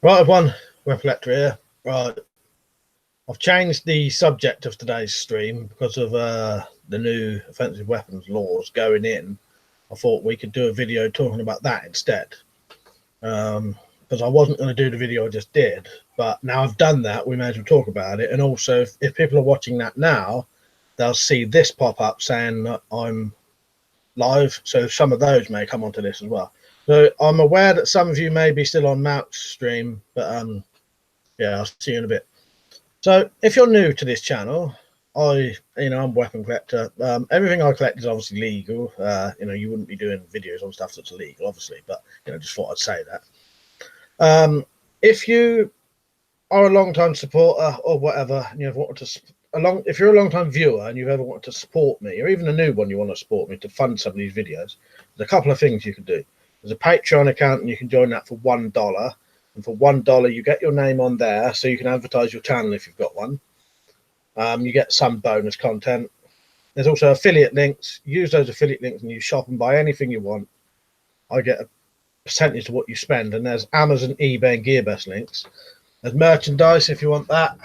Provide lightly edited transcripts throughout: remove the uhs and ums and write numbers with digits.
Right, everyone, WeaponCollector here. Right, I've changed the subject of today's stream because of the new offensive weapons laws going in. I thought we could do a video talking about that instead. Because I wasn't going to do the video I just did, but now I've done that, we may as well talk about it. And also, if people are watching that now, they'll see this pop up saying that I'm live. So some of those may come onto this as well. So I'm aware that some of you may be still on Mount's stream, but yeah, I'll see you in a bit. So if you're new to this channel, I'm WeaponCollector. Everything I collect is obviously legal. You wouldn't be doing videos on stuff that's illegal, obviously, but just thought I'd say that. If you are a long-time supporter or whatever, and you've wanted to if you're a long-time viewer and you've ever wanted to support me, or even a new one you want to support me to fund some of these videos, there's a couple of things you can do. There's a Patreon account, and you can join that for $1. And for $1, you get your name on there, so you can advertise your channel if you've got one. You get some bonus content. There's also affiliate links. Use those affiliate links and you shop and buy anything you want. I get a percentage of what you spend. And there's Amazon, eBay, and GearBest links. There's merchandise if you want that.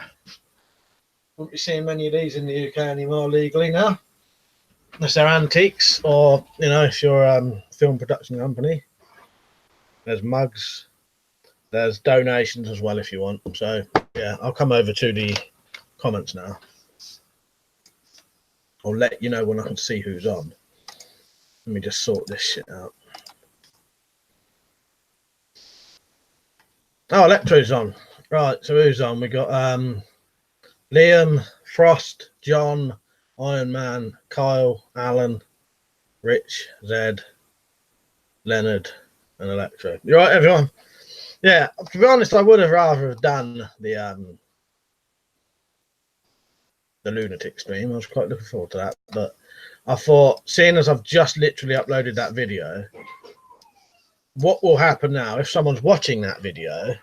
Won't be seeing many of these in the UK anymore legally now, unless they're antiques or if you're a film production company. There's mugs. There's donations as well if you want. So yeah, I'll come over to the comments now. I'll let you know when I can see who's on. Let me just sort this shit out. Oh, Electro's on. Right, so who's on? We got Liam, Frost, John, Iron Man, Kyle, Alan, Rich, Zed, Leonard, and Electro. You right, everyone? Yeah, to be honest, I would have rather have done the lunatic stream. I was quite looking forward to that, but I thought, seeing as I've just literally uploaded that video, what will happen now if someone's watching that video,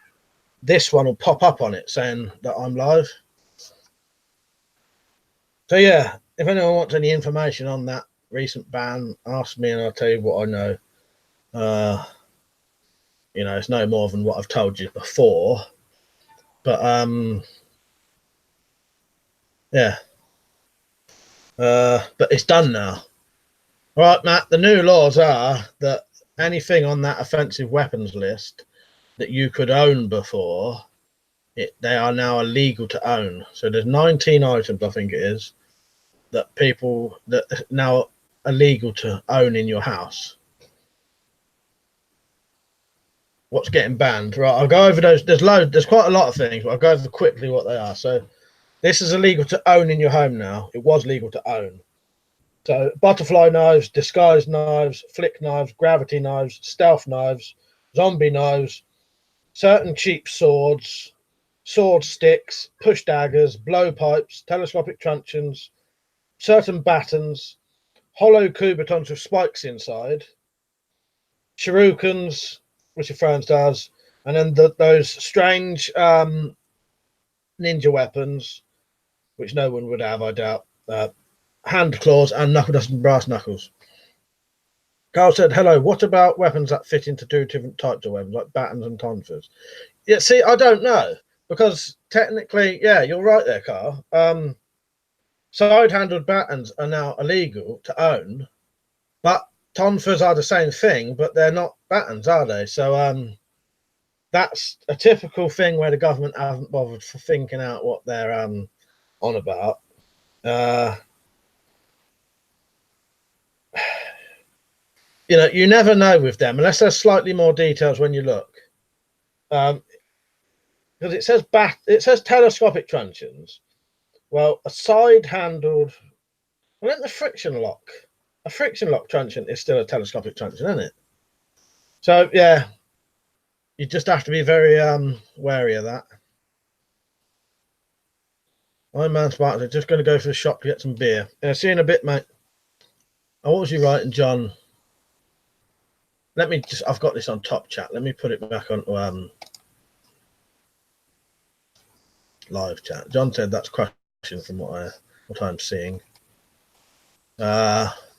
this one will pop up on it saying that I'm live. So yeah, if anyone wants any information on that recent ban, ask me and I'll tell you what I know. It's no more than what I've told you before, but yeah, but it's done now. All right, Matt, the new laws are that anything on that offensive weapons list that you could own before, they are now illegal to own. So there's 19 items, I think it is, that now illegal to own in your house. What's getting banned? Right, I'll go over those. There's quite a lot of things, but I'll go over quickly what they are. So this is illegal to own in your home now. It was legal to own. So butterfly knives, disguise knives, flick knives, gravity knives, stealth knives, zombie knives, certain cheap swords, sword sticks, push daggers, blowpipes, telescopic truncheons, certain batons, hollow kubatons with spikes inside, shurikens, which are throwing stars, and then those strange ninja weapons, which no one would have, I doubt. Hand claws and knuckle dust and brass knuckles. Carl said, hello, what about weapons that fit into two different types of weapons, like batons and tonsors? Yeah, see, I don't know, because technically, yeah, you're right there, Carl. Side-handled batons are now illegal to own, but tonsors are the same thing, but they're not batons, are they? So that's a typical thing where the government haven't bothered for thinking out what they're on about. You never know with them unless there's slightly more details when you look. Because it says telescopic truncheons. Well, a side-handled, well, isn't the friction lock? A friction lock truncheon is still a telescopic truncheon, isn't it? So yeah, you just have to be very wary of that. I'm Man Spartan. I'm just going to go for the shop to get some beer. Yeah, see you in a bit, mate. Oh, what was you writing, John? Let me just, I've got this on top chat. Let me put it back onto live chat. John said that's crashing from what I'm seeing.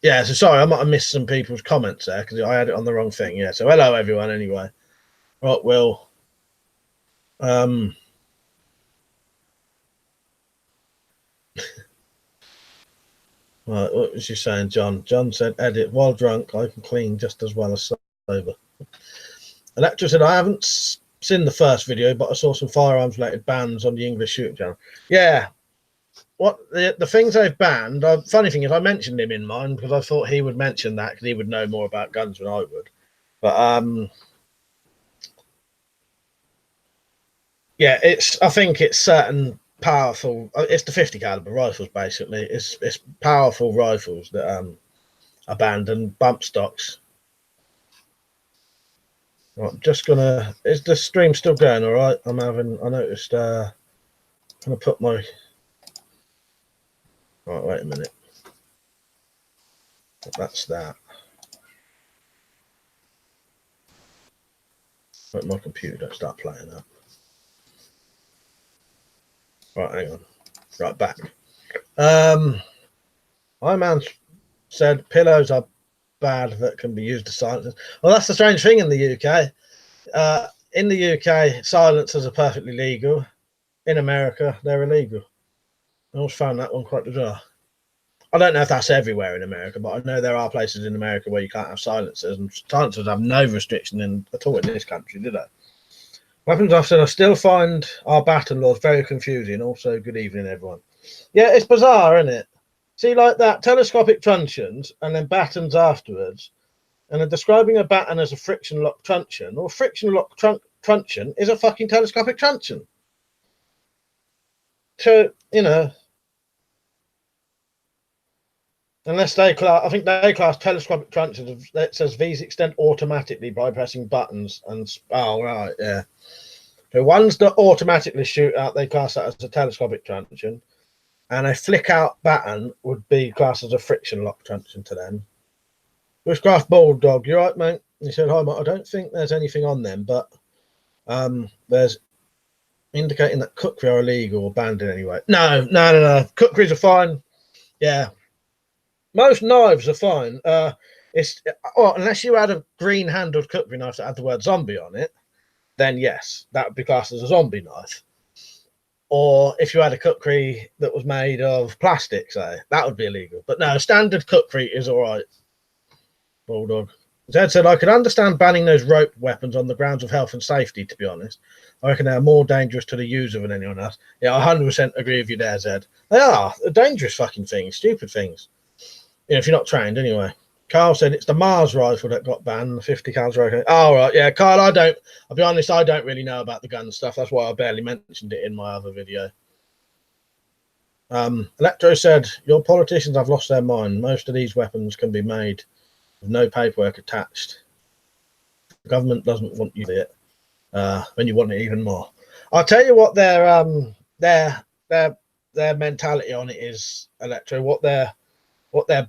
Yeah, so sorry, I might have missed some people's comments there because I had it on the wrong thing. Yeah, so hello everyone anyway. Right, Will. Right, what was you saying, John? John said, edit, while drunk, I can clean just as well as sober. Electra said, I haven't seen the first video, but I saw some firearms related bans on the English shooting channel. Yeah, what the things they've banned. Funny thing is, I mentioned him in mine because I thought he would mention that because he would know more about guns than I would. But yeah, I think it's certain powerful. It's the 50 caliber rifles basically. It's powerful rifles that are banned and bump stocks. Right, I'm just gonna. Is the stream still going? All right. I noticed. I'm gonna put my. Right. Wait a minute. That's that. But my computer don't start playing up. Right. Hang on. Right. Back. My man said pillows are bad that can be used as silencers. Well, that's the strange thing in the UK. In the UK, silencers are perfectly legal. In America, they're illegal. I always found that one quite bizarre. I don't know if that's everywhere in America, but I know there are places in America where you can't have silencers, and silencers have no restriction at all in this country, do they? Weapons officer, I still find our baton laws very confusing. Also, good evening, everyone. Yeah, it's bizarre, isn't it? See, like that, telescopic truncheons and then batons afterwards, and then describing a baton as a friction lock truncheon, or friction lock truncheon is a fucking telescopic truncheon. So, unless they class, I think they class telescopic truncheons. It says these extend automatically by pressing buttons. And oh right, yeah. So ones that automatically shoot out, they class that as a telescopic truncheon, and a flick out baton would be classed as a friction lock truncheon to them. Bushcraft Bulldog, you right, mate? He said, hi, mate. I don't think there's anything on them, but there's indicating that cookery are illegal or banned in any way. No. Cookeries are fine. Yeah. Most knives are fine. Unless you had a green-handled cookery knife that had the word zombie on it, then yes, that would be classed as a zombie knife. Or if you had a cookery that was made of plastic, say, that would be illegal. But no, standard cookery is all right. Bulldog. Zed said, I could understand banning those rope weapons on the grounds of health and safety, to be honest. I reckon they're more dangerous to the user than anyone else. Yeah, I 100% agree with you there, Zed. They are. They're dangerous fucking things, stupid things. If you're not trained, anyway. Carl said it's the Mars rifle that got banned, the 50 caliber. Oh, right. Yeah, Carl, I'll be honest, I don't really know about the gun stuff. That's why I barely mentioned it in my other video. Electro said, your politicians have lost their mind. Most of these weapons can be made with no paperwork attached. The government doesn't want you to do it when you want it even more. I'll tell you what their mentality on it is, Electro, what their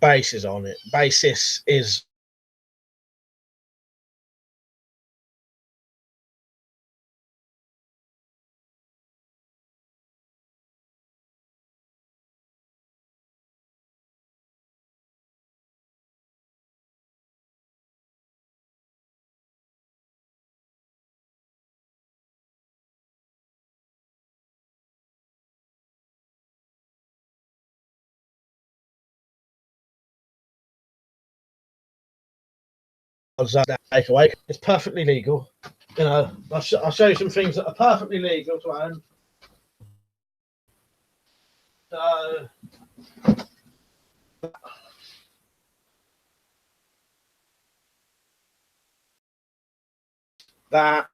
basis is take away. It's perfectly legal. I'll show you some things that are perfectly legal to own. So that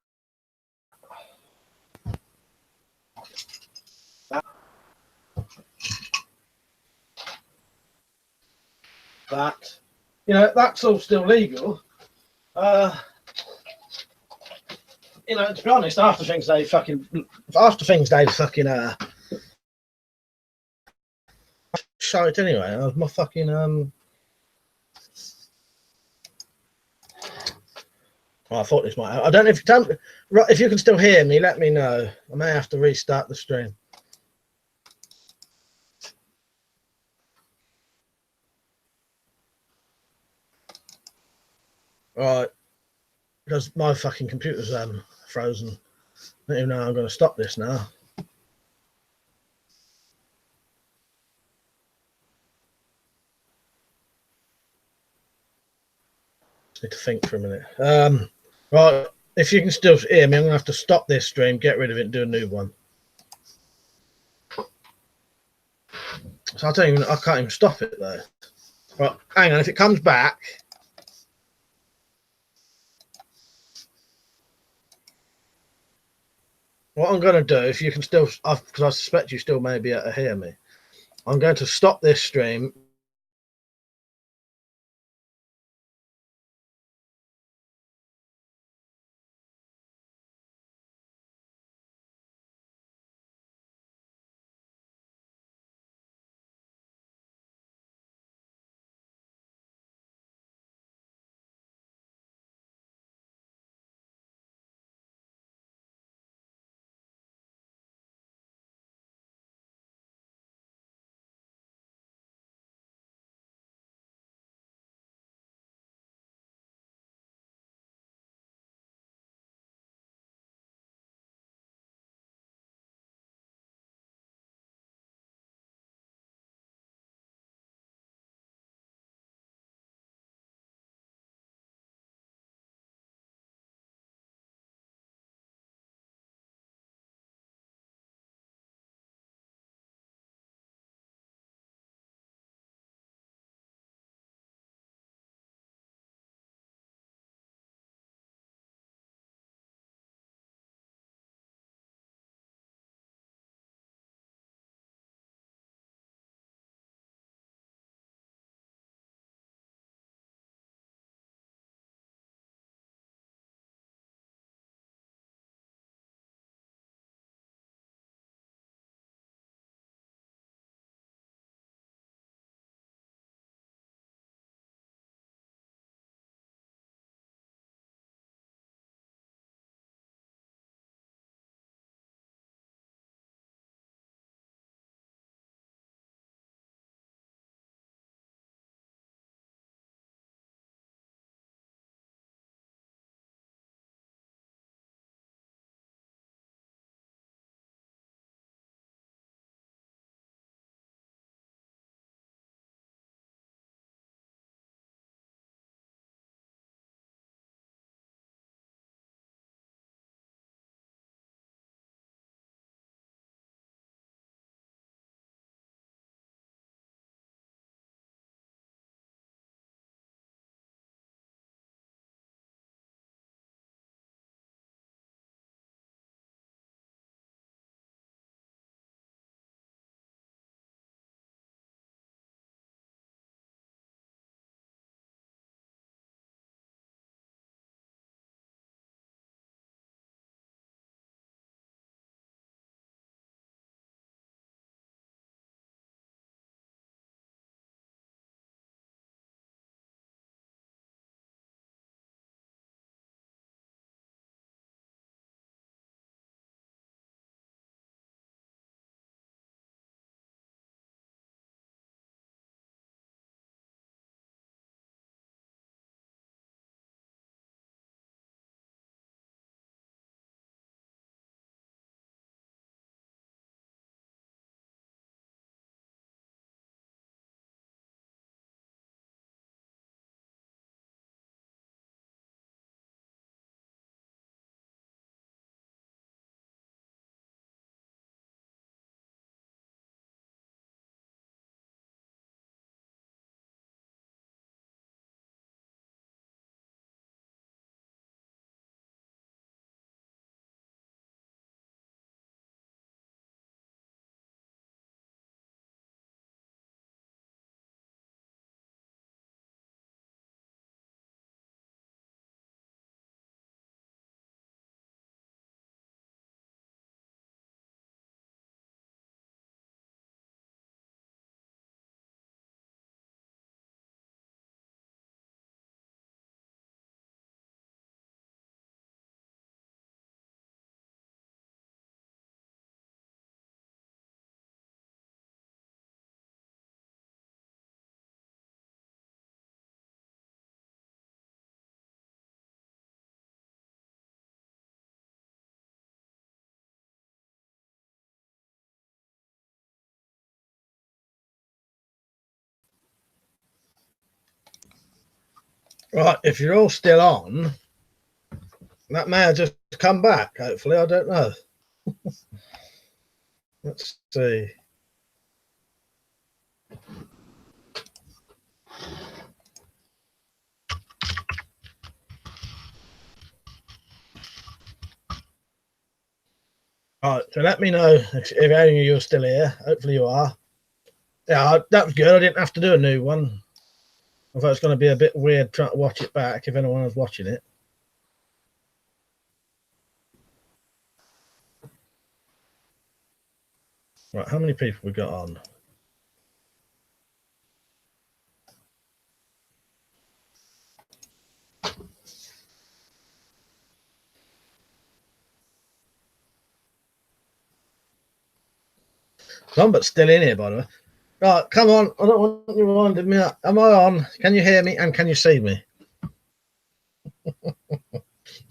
that's all still legal. To be honest, after things they fucking show it anyway. My fucking I thought this might. I don't know if you can still hear me. Let me know. I may have to restart the stream. Right, because my fucking computer's frozen. I don't even know how I'm going to stop this now. Just need to think for a minute. Right, if you can still hear me, I'm going to have to stop this stream, get rid of it, and do a new one. So I can't even stop it though. Right, hang on, if it comes back. What I'm going to do, if you can still, because I suspect you still may be able to hear me, I'm going to stop this stream. Right, if you're all still on, that may have just come back, hopefully. I don't know. Let's see. Right, so let me know if any of you are still here. Hopefully you are. Yeah, that was good. I didn't have to do a new one. I thought it was going to be a bit weird trying to watch it back if anyone was watching it. Right, how many people we got on? Some but still in here, by the way. Right, come on. I don't want you winding me up. Am I on? Can you hear me and can you see me?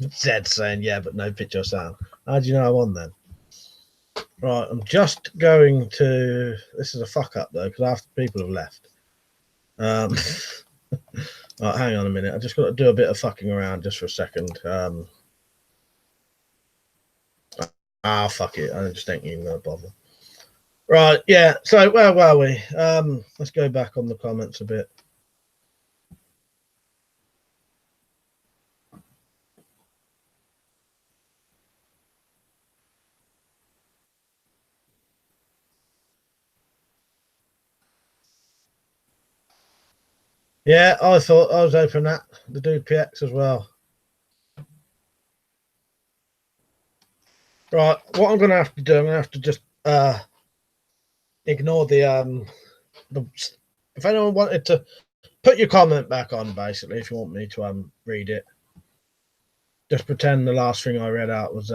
Zed saying, yeah, but no picture or sound. How do you know I'm on then? Right, I'm just going to... This is a fuck up, though, because after people have left. Right, hang on a minute. I just got to do a bit of fucking around just for a second. Fuck it. I just ain't even going to bother. Right, yeah. So, where were we? Let's go back on the comments a bit. Yeah, I thought I was hoping that the dude PX as well. Right, what I'm going to have to do, I'm going to have to just ignore the if anyone wanted to put your comment back on, basically, if you want me to read it, just pretend the last thing I read out was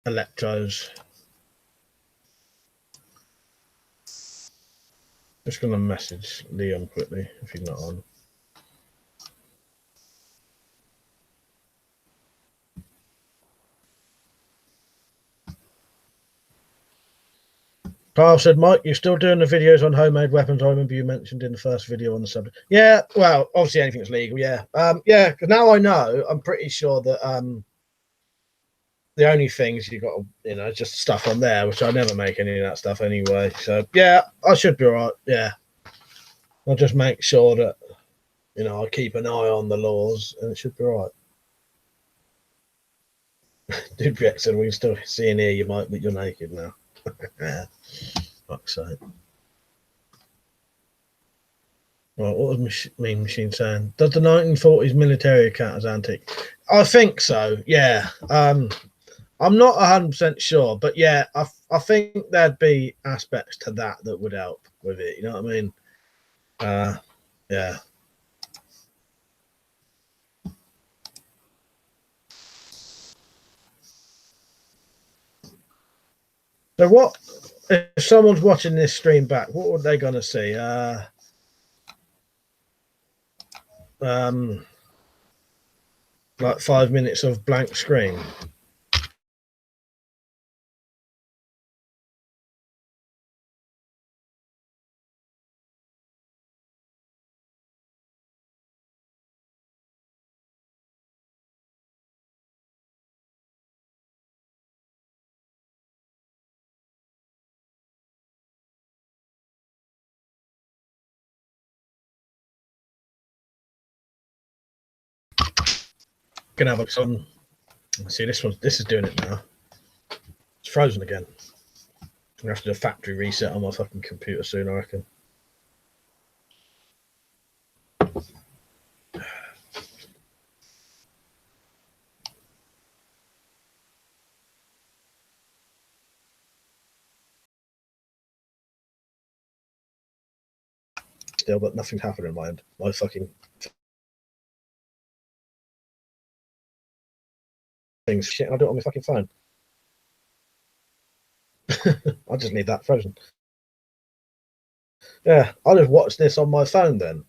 electros. Just going to message Liam quickly if he's not on. Carl said, Mike, you're still doing the videos on homemade weapons. I remember you mentioned in the first video on the subject. Yeah, well, obviously anything that's legal, yeah. Yeah, because now I know, I'm pretty sure that the only things you got to, just stuff on there, which I never make any of that stuff anyway. So, yeah, I should be all right, yeah. I'll just make sure that, I keep an eye on the laws and it should be all right. Dude, Jackson, we can still see and hear you, Mike, but you're naked now. Yeah. Fuck's sake. Right, what was Mean Machine saying? Does the 1940s military count as antique? I think so, yeah. I'm not 100% sure, but yeah, I think there'd be aspects to that would help with it, you know what I mean? Yeah. So what, if someone's watching this stream back, what were they going to see? Like 5 minutes of blank screen. Can have some. See, this is doing it now. It's frozen again. I'm gonna have to do a factory reset on my fucking computer soon, I reckon. Still, but nothing's happening in my end. My fucking things shit. I'll do it on my fucking phone. I just need that frozen. Yeah, I'll just watch this on my phone then.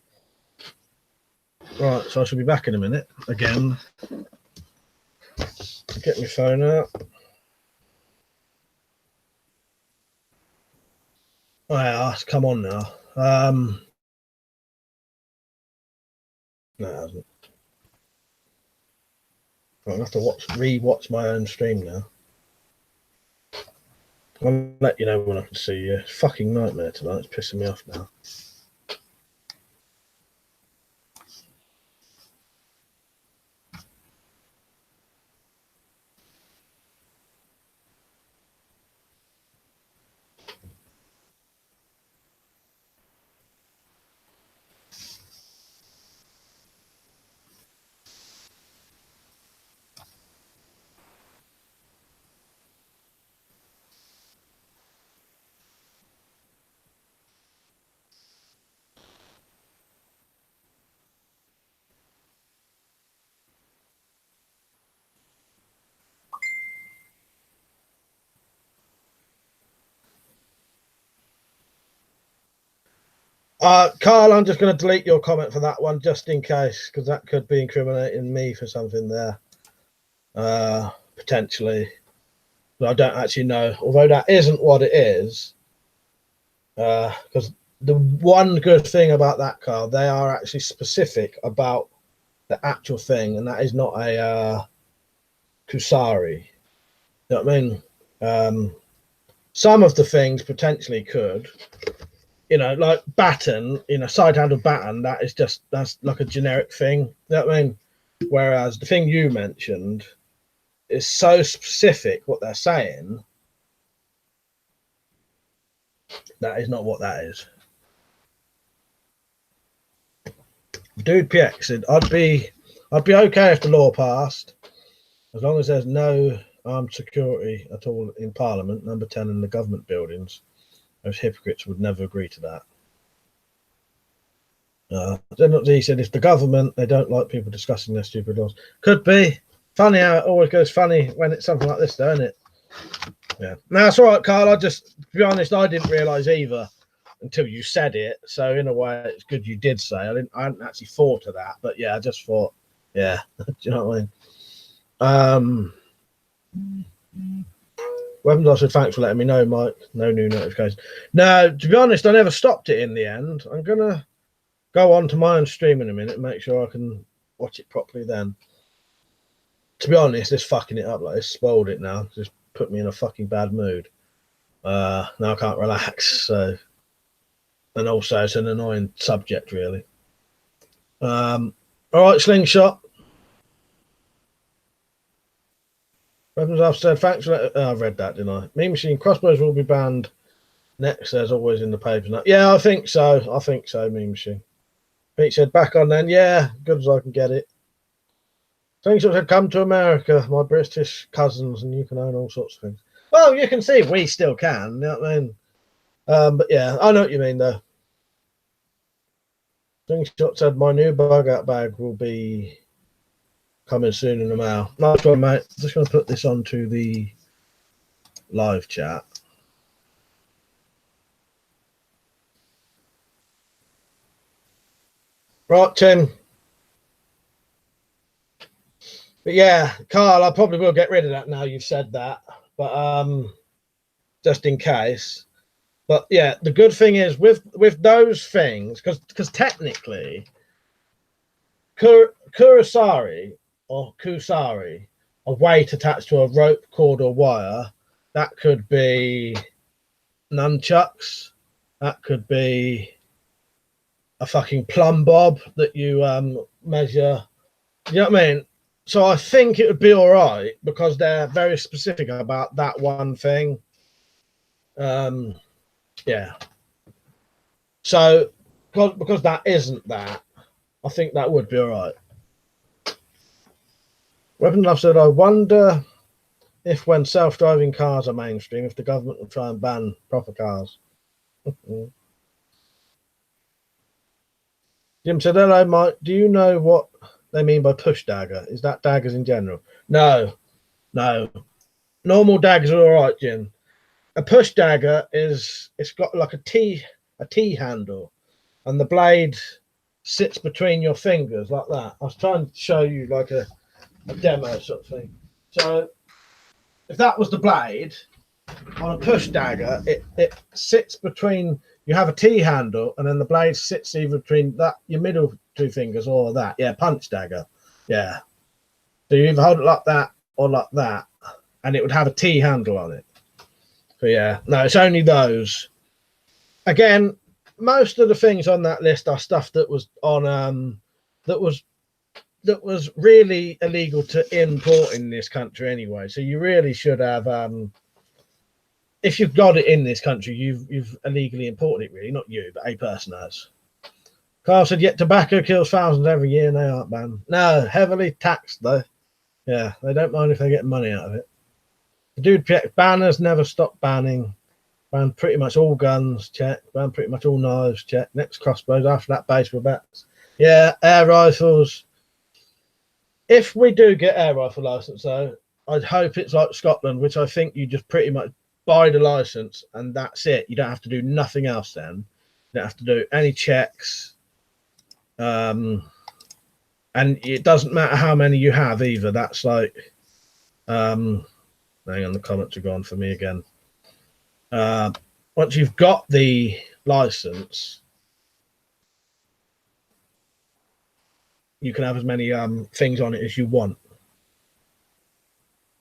Right, so I should be back in a minute again. Get my phone out. Oh, yeah, come on now. No, it hasn't. I'll have to re-watch my own stream now. I'll let you know when I can see you. Fucking nightmare tonight. It's pissing me off now. Carl, I'm just going to delete your comment for that one just in case, because that could be incriminating me for something there. Potentially. But I don't actually know. Although that isn't what it is. Because the one good thing about that car, they are actually specific about the actual thing, and that is not a Kusari. You know what I mean? Some of the things potentially could, like baton, side handle baton, that's like a generic thing. You know what I mean? Whereas the thing you mentioned is so specific what they're saying, that is not what that is. Dude PX said, I'd be okay if the law passed, as long as there's no armed security at all in Parliament, number 10 in the government buildings. Those hypocrites would never agree to that. He said, if the government, they don't like people discussing their stupid laws. Could be. Funny how it always goes funny when it's something like this, though, isn't it? Yeah. No, that's all right, Carl. To be honest, I didn't realise either until you said it. So in a way, it's good you did say. I hadn't actually thought of that, but yeah, I just thought, yeah. Do you know what I mean? Weapons officer, thanks for letting me know, Mike. No new notifications. No, to be honest, I never stopped it in the end. I'm gonna go on to my own stream in a minute and make sure I can watch it properly then. To be honest, it's fucking it up. Like, it's spoiled it now. Just put me in a fucking bad mood. Now I can't relax. So, and also it's an annoying subject, really. All right, Slingshot. Weapons officer, thanks for that. I've read that, didn't I? Mean Machine crossbows will be banned next, as always in the papers. Yeah, I think so. Mean Machine. Pete said, back on then. Yeah, good as I can get it. Slingshot said, come to America, my British cousins, and you can own all sorts of things. Well, you can see we still can. You know what I mean? But yeah, I know what you mean, though. Slingshot said, my new bug out bag will be coming soon in the mail. Nice one, mate. Just going to put this onto the live chat. Right, Tim. But yeah, Carl, I probably will get rid of that now you've said that. But just in case. But yeah, the good thing is with those things, because technically, Kurosari or Kusari, a weight attached to a rope, cord, or wire, that could be nunchucks, that could be a fucking plumb bob that you measure. You know what I mean? So I think it would be all right because they're very specific about that one thing. Yeah. So because that isn't that, I think that would be all right. Weapon Love said, I wonder if when self-driving cars are mainstream, if the government will try and ban proper cars. Jim said, hello, Mike. Do you know what they mean by push dagger? Is that daggers in general? No. Normal daggers are all right, Jim. A push dagger it's got like a T handle, and the blade sits between your fingers like that. I was trying to show you like a, a demo sort of thing. So if that was the blade, on a push dagger, it sits between. You have a T handle, and then the blade sits either between that your middle two fingers or that. Yeah, punch dagger. Yeah. So you either hold it like that or like that, and it would have a T handle on it. So yeah, no, it's only those. Again, most of the things on that list are stuff that was on that was really illegal to import in this country anyway. So you really should have if you've got it in this country, you've illegally imported it. Really, not you, but a person has. Carl said, "Yet tobacco kills thousands every year, and they aren't banned. No, heavily taxed though. Yeah, they don't mind if they get money out of it. The dude check banners never stop banning. Ban pretty much all guns. Check. Ban pretty much all knives. Check. Next crossbows. After that, baseball bats. Yeah, air rifles. If we do get air rifle license, though, I'd hope it's like Scotland, which I think you just pretty much buy the license and that's it. You don't have to do nothing else then. You don't have to do any checks. And it doesn't matter how many you have either. That's like, hang on, the comments are gone for me again. Once you've got the license, you can have as many things on it as you want.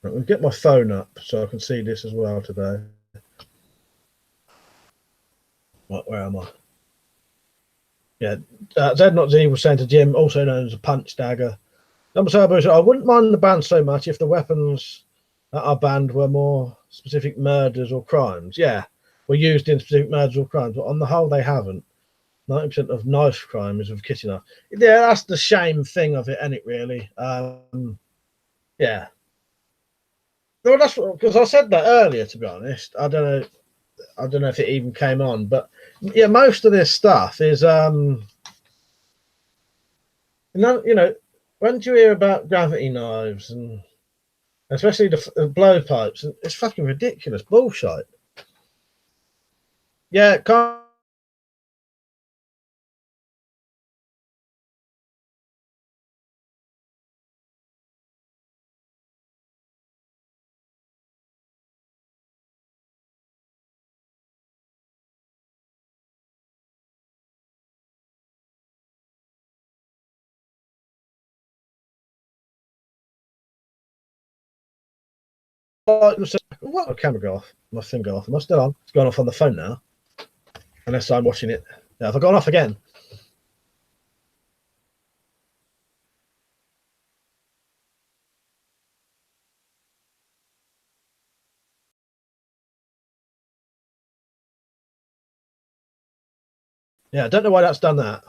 I'll get my phone up so I can see this as well today. Where am I? Yeah, Zed Not Z was sent to Jim, also known as a punch dagger. Number Turbo said, I wouldn't mind the ban so much if the weapons that are banned were more specific murders or crimes. Yeah, were used in specific murders or crimes, but on the whole, they haven't. 90% of knife crime is with kitchen knife. Yeah, that's the shame thing of it, isn't it, really? Yeah. Well, that's because I said that earlier, to be honest. I don't know if it even came on, but yeah, most of this stuff is when do you hear about gravity knives and especially the blowpipes? It's fucking ridiculous bullshit. Yeah, can't. What? My camera go off. My thing go off. Am I still on? It's gone off on the phone now. Unless I'm watching it. Yeah, have I gone off again? Yeah, I don't know why that's done that.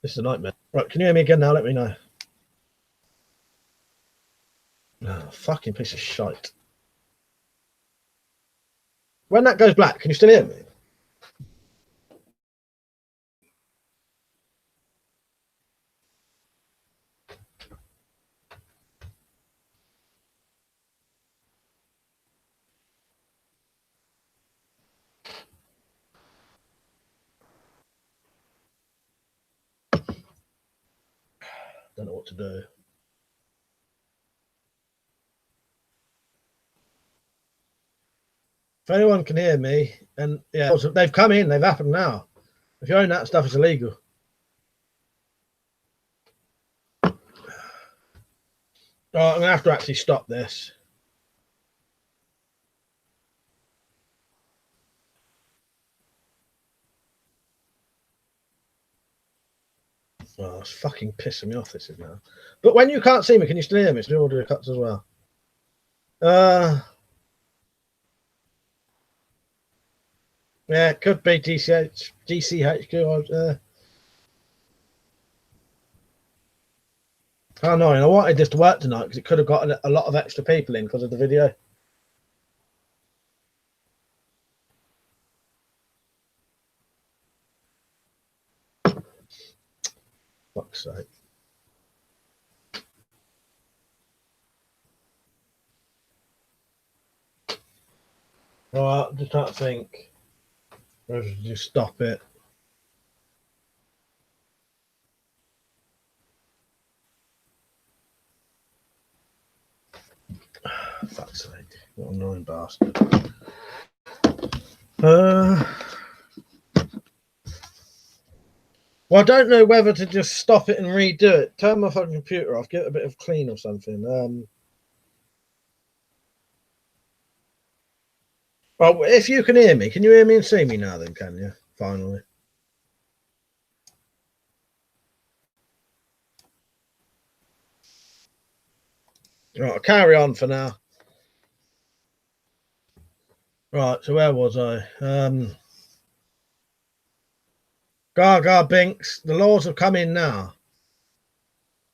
This is a nightmare. Right, can you hear me again now? Let me know. Oh, fucking piece of shite. When that goes black, can you still hear me? Don't know what to do. If anyone can hear me, and yeah, they've come in, they've happened now. If you own that stuff, it's illegal. I'm gonna have to actually stop this. Oh, it's fucking pissing me off. This is now. But when you can't see me, can you still hear me? So audio cuts as well. Yeah, it could be GCHQ. How annoying. I wanted this to work tonight because it could have got a lot of extra people in because of the video. Fuck's sake. Right, I'm just trying to think. Just stop it. Fuck's sake. What an annoying bastard. Well, I don't know whether to just stop it and redo it. Turn my fucking computer off, give it a bit of clean or something. Well, if you can hear me, can you hear me and see me now then, can you? Finally. Right, I'll carry on for now. Right, so where was I? Gaga Binks, the laws have come in now.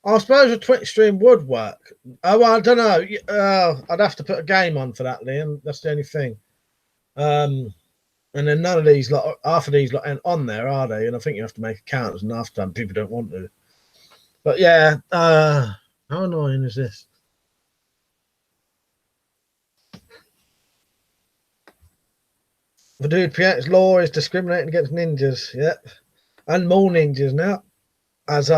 I suppose a Twitch stream would work. Oh, well, I don't know. I'd have to put a game on for that, Liam. That's the only thing. And then none of these, half of these ain't on there, are they? And I think you have to make accounts, and half the time people don't want to. But yeah, how annoying is this? The dude PX law is discriminating against ninjas. Yep, and more ninjas now. As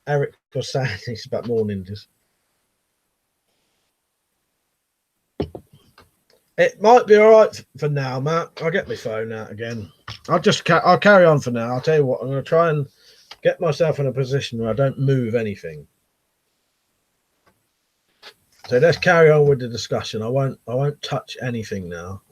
Eric was saying, it's about more ninjas. It might be all right for now, Matt. I'll get my phone out again. I'll carry on for now. I'll tell you what. I'm going to try and get myself in a position where I don't move anything. So let's carry on with the discussion. I won't touch anything now.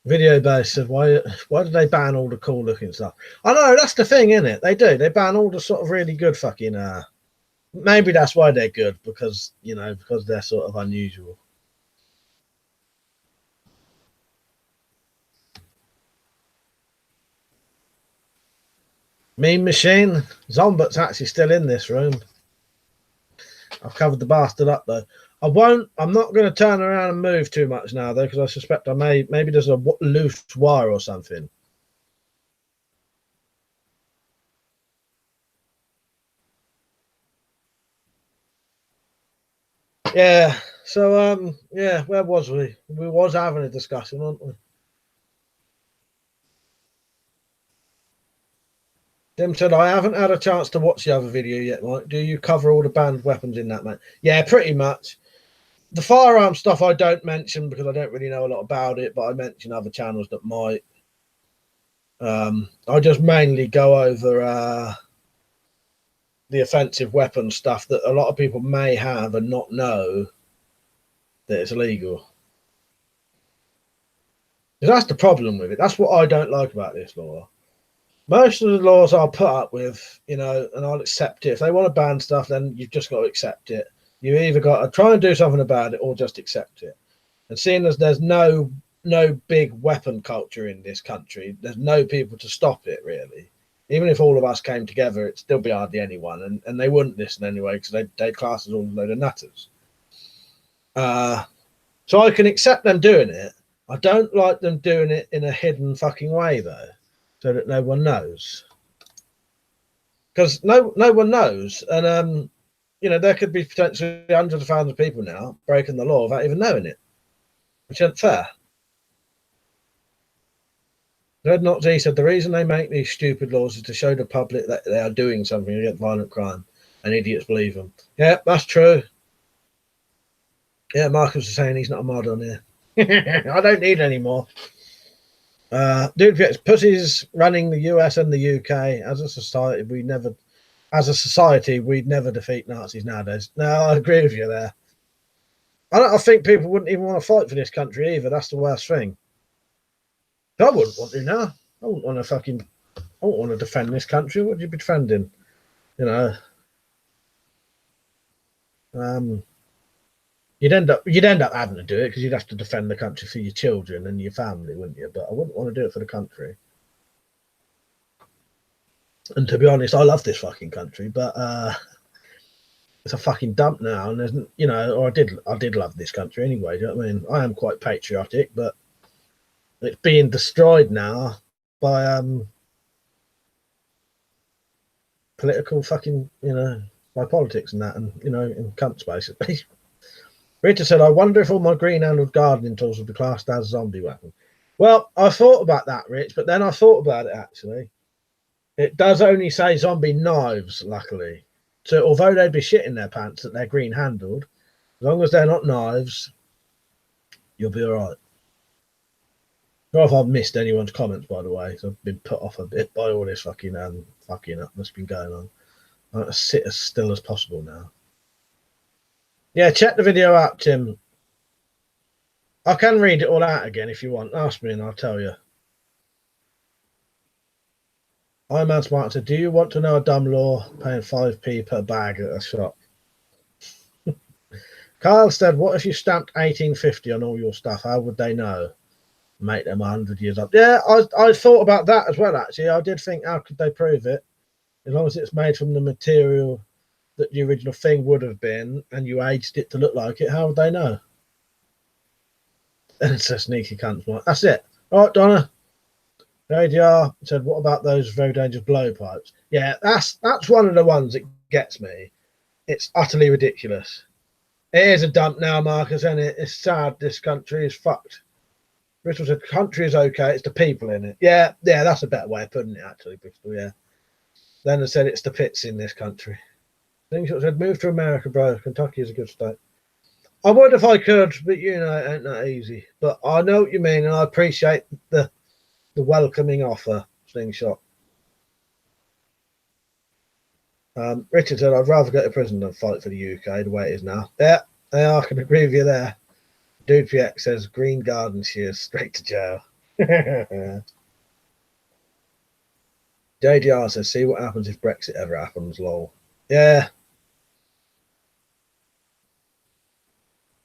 Video base said, why did they ban all the cool looking stuff? I know, that's the thing, isn't it? They do. They ban all the sort of really good fucking maybe that's why they're good, because because they're sort of unusual. Mean Machine, Zombot's actually still in this room. I've covered the bastard up though. I'm not going to turn around and move too much now though, because I suspect maybe there's a loose wire or something. Yeah. So yeah, where was we? We was having a discussion, weren't we? Tim said, I haven't had a chance to watch the other video yet, Mike. Do you cover all the banned weapons in that, mate? Yeah, pretty much. The firearm stuff I don't mention because I don't really know a lot about it, but I mention other channels that might. I just mainly go over the offensive weapon stuff that a lot of people may have and not know that it's illegal. Because that's the problem with it. That's what I don't like about this law. Most of the laws I'll put up with, and I'll accept it. If they want to ban stuff, then you've just got to accept it. You either got to try and do something about it or just accept it. And seeing as there's no big weapon culture in this country, there's no people to stop it, really. Even if all of us came together, it'd still be hardly anyone. And they wouldn't listen anyway because they'd class us all a load of nutters. So I can accept them doing it. I don't like them doing it in a hidden fucking way, though, so that no one knows. Because no one knows. And, there could be potentially hundreds of thousands of people now breaking the law without even knowing it, which isn't fair. Red Not Z said the reason they make these stupid laws is to show the public that they are doing something against violent crime, and idiots believe them. Yeah, that's true. Yeah, Marcus is saying he's not a mod on here. I don't need any more. Dude, it's pussies running the US and the UK. As a society, we'd never defeat Nazis nowadays. No, I agree with you there. I think people wouldn't even want to fight for this country either. That's the worst thing. I wouldn't want to now. I wouldn't want to defend this country. What would you be defending? You'd end up having to do it because you'd have to defend the country for your children and your family, wouldn't you? But I wouldn't want to do it for the country. And to be honest, I love this fucking country, but it's a fucking dump now. And there's, or I did love this country anyway. Do you know what I mean? I am quite patriotic, but it's being destroyed now by political fucking, by politics and that, and in cunts basically. Rita said, I wonder if all my green-handled gardening tools would be classed as zombie weapon. Well, I thought about that, Rich, but then I thought about it, actually. It does only say zombie knives, luckily. So although they'd be shitting their pants that they're green handled, as long as they're not knives, you'll be alright. Not if I've missed anyone's comments, by the way. So I've been put off a bit by all this fucking up that's been going on. I have to sit as still as possible now. Yeah, check the video out, Tim. I can read it all out again if you want. Ask me and I'll tell you. I'm Man Smart said, do you want to know a dumb law? Paying 5p per bag at a shop. Carl said, what if you stamped 1850 on all your stuff? How would they know? Make them 100 years up. Yeah, I thought about that as well, actually. I did think, how could they prove it? As long as it's made from the material that the original thing would have been and you aged it to look like it, how would they know? And it's a sneaky cunt. That's it. All right, Donna. ADR said, what about those very dangerous blowpipes? Yeah, that's one of the ones that gets me. It's utterly ridiculous. It is a dump now, Marcus, isn't it? It's sad. This country is fucked. Bristol said, country is okay. It's the people in it. Yeah, that's a better way of putting it, actually, Bristol, yeah. Then they said it's the pits in this country. Things said, move to America, bro. Kentucky is a good state. I would if I could, but you know, it ain't that easy. But I know what you mean, and I appreciate the welcoming offer, Slingshot. Richard said, I'd rather go to prison than fight for the UK the way it is now. Yeah, I can agree with you there. Dude PX says, Green Garden shears straight to jail. JDR says, see what happens if Brexit ever happens, lol. Yeah.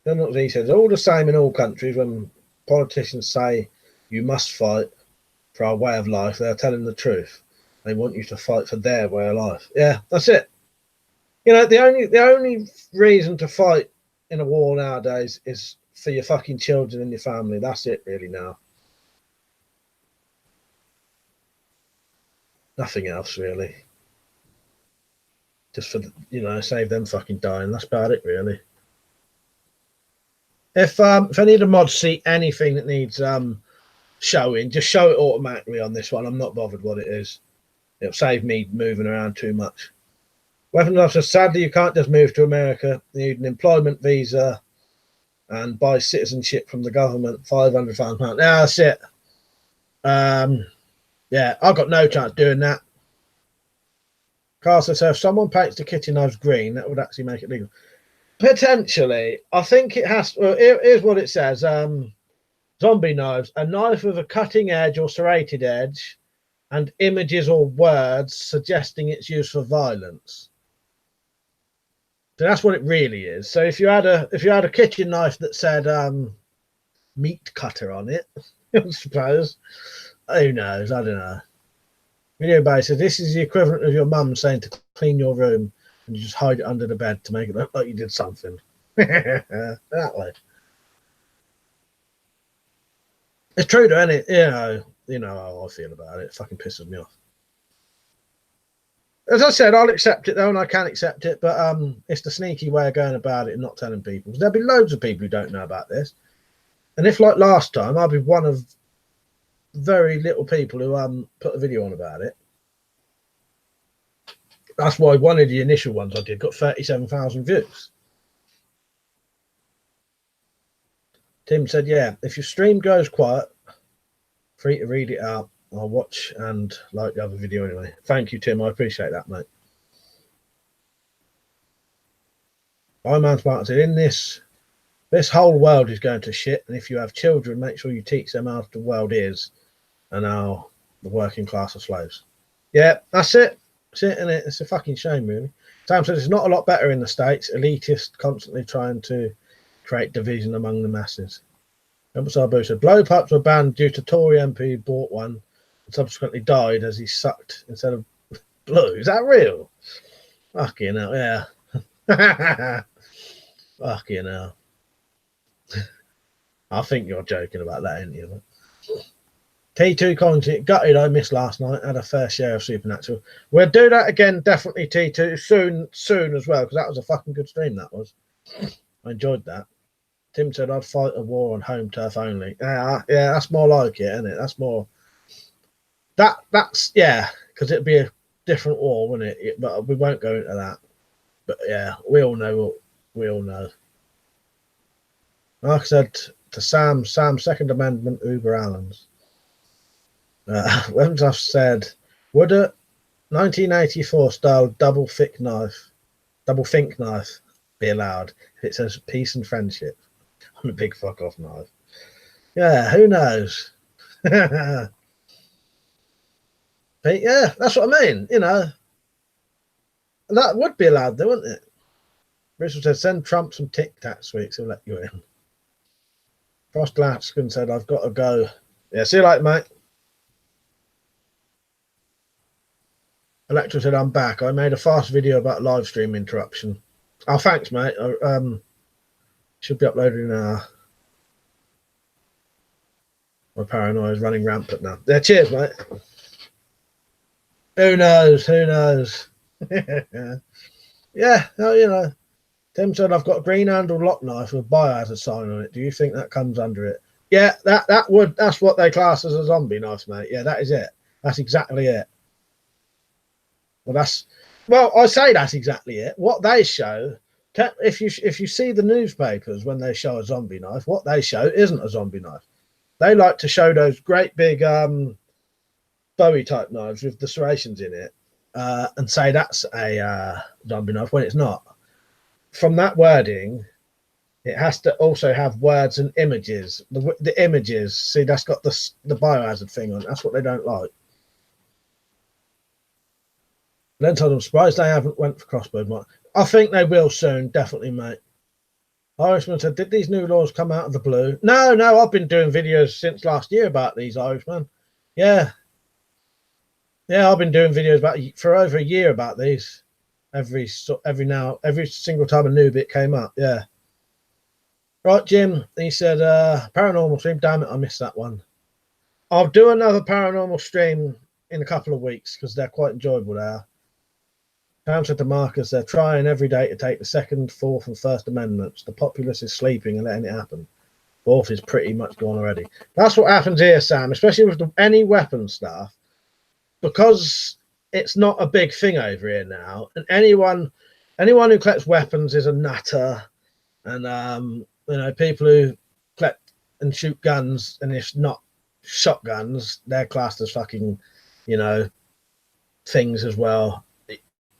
Then what he says, all the same in all countries when politicians say you must fight for our way of life, they're telling the truth. They want you to fight for their way of life. Yeah, that's it. You know, the only reason to fight in a war nowadays is for your fucking children and your family. That's it really now. Nothing else really. Just for, you know, save them fucking dying. That's about it really. If any of the mods see anything that needs showing, just show it automatically on this one. I'm not bothered what it is. It'll save me moving around too much. Weapons officer, sadly you can't just move to America. You need an employment visa and buy citizenship from the government, £500. Yeah, that's it. Yeah, I've got no chance doing that. Carson says, if someone paints the kitchen knives green, that would actually make it legal. Potentially. I think it has to. Well, here's what it says. Zombie knives, a knife with a cutting edge or serrated edge and images or words suggesting its use for violence. So that's what it really is. So if you had a kitchen knife that said meat cutter on it, I suppose. Who knows? I don't know. Video base says this is the equivalent of your mum saying to clean your room and you just hide it under the bed to make it look like you did something. That way. It's true though, isn't it? You know how I feel about it. It fucking pisses me off. As I said, I'll accept it though, and I can accept it, but it's the sneaky way of going about it and not telling people. Because there'll be loads of people who don't know about this. And if, like last time, I'll be one of very little people who put a video on about it. That's why one of the initial ones I did got 37,000 views. Tim said, yeah, if your stream goes quiet, free to read it out. I'll watch and like the other video anyway. Thank you, Tim. I appreciate that, mate. My man's Martin said, in this whole world is going to shit, and if you have children, make sure you teach them how the world is and how the working class are slaves. Yeah, that's it. That's it, isn't it? It's a fucking shame, really. Sam says it's not a lot better in the States. Elitists constantly trying to create division among the masses. Sabu said blowpipes were banned due to Tory MP who bought one and subsequently died as he sucked instead of blue. Is that real? Fucking hell, yeah. Fucking hell. I think you're joking about that, ain't you? T2 commented, gutted I missed last night, had a fair share of Supernatural. We'll do that again, definitely, T2, soon as well, because that was a fucking good stream, that was. I enjoyed that. Tim said I'd fight a war on home turf only. Yeah, that's more like it, isn't it? That's more. That's yeah. because it'd be a different war, wouldn't it? But we won't go into that. But yeah, we all know what we all know. Like I said to Sam, Second Amendment, Uber Allens. I've said, would a 1984 style double think knife be allowed if it says peace and friendship on a big fuck off knife? Yeah, who knows? But yeah, that's what I mean. You know, that would be allowed, though, wouldn't it? Bristol said, send Trump some Tic Tac sweets, he'll let you in. Frost Laskin said, I've got to go. Yeah, see you later, mate. Electra said, I'm back. I made a fast video about live stream interruption. Oh, thanks, mate. Should be uploading now. My paranoia is running rampant now. Yeah, cheers, mate. Who knows? Who knows? Yeah, well, you know. Tim said, I've got a green handled lock knife with biohazard sign on it. Do you think that comes under it? Yeah, that's what they class as a zombie knife, mate. Yeah, that is it. That's exactly it. Well, I say that's exactly it. What they show, if you see the newspapers when they show a zombie knife, what they show isn't a zombie knife. They like to show those great big Bowie type knives with the serrations in it, and say that's a zombie knife when it's not. From that wording, it has to also have words and images. The images, see, that's got the biohazard thing on. That's what they don't like. Then told them, surprised they haven't went for crossbow. I think they will soon, definitely, mate. Irishman said, did these new laws come out of the blue? No, I've been doing videos since last year about these, Irishman. Yeah, I've been doing videos for over a year about these. Every single time a new bit came up. Yeah. Right, Jim. He said, paranormal stream. Damn it, I missed that one. I'll do another paranormal stream in a couple of weeks because they're quite enjoyable there. Pam said to Marcus, they're trying every day to take the Second, Fourth, and First Amendments. The populace is sleeping and letting it happen. Fourth is pretty much gone already. That's what happens here, Sam, especially with any weapon stuff, because it's not a big thing over here now. And anyone who collects weapons is a nutter. And you know, people who collect and shoot guns, and if not shotguns, they're classed as fucking, you know, things as well.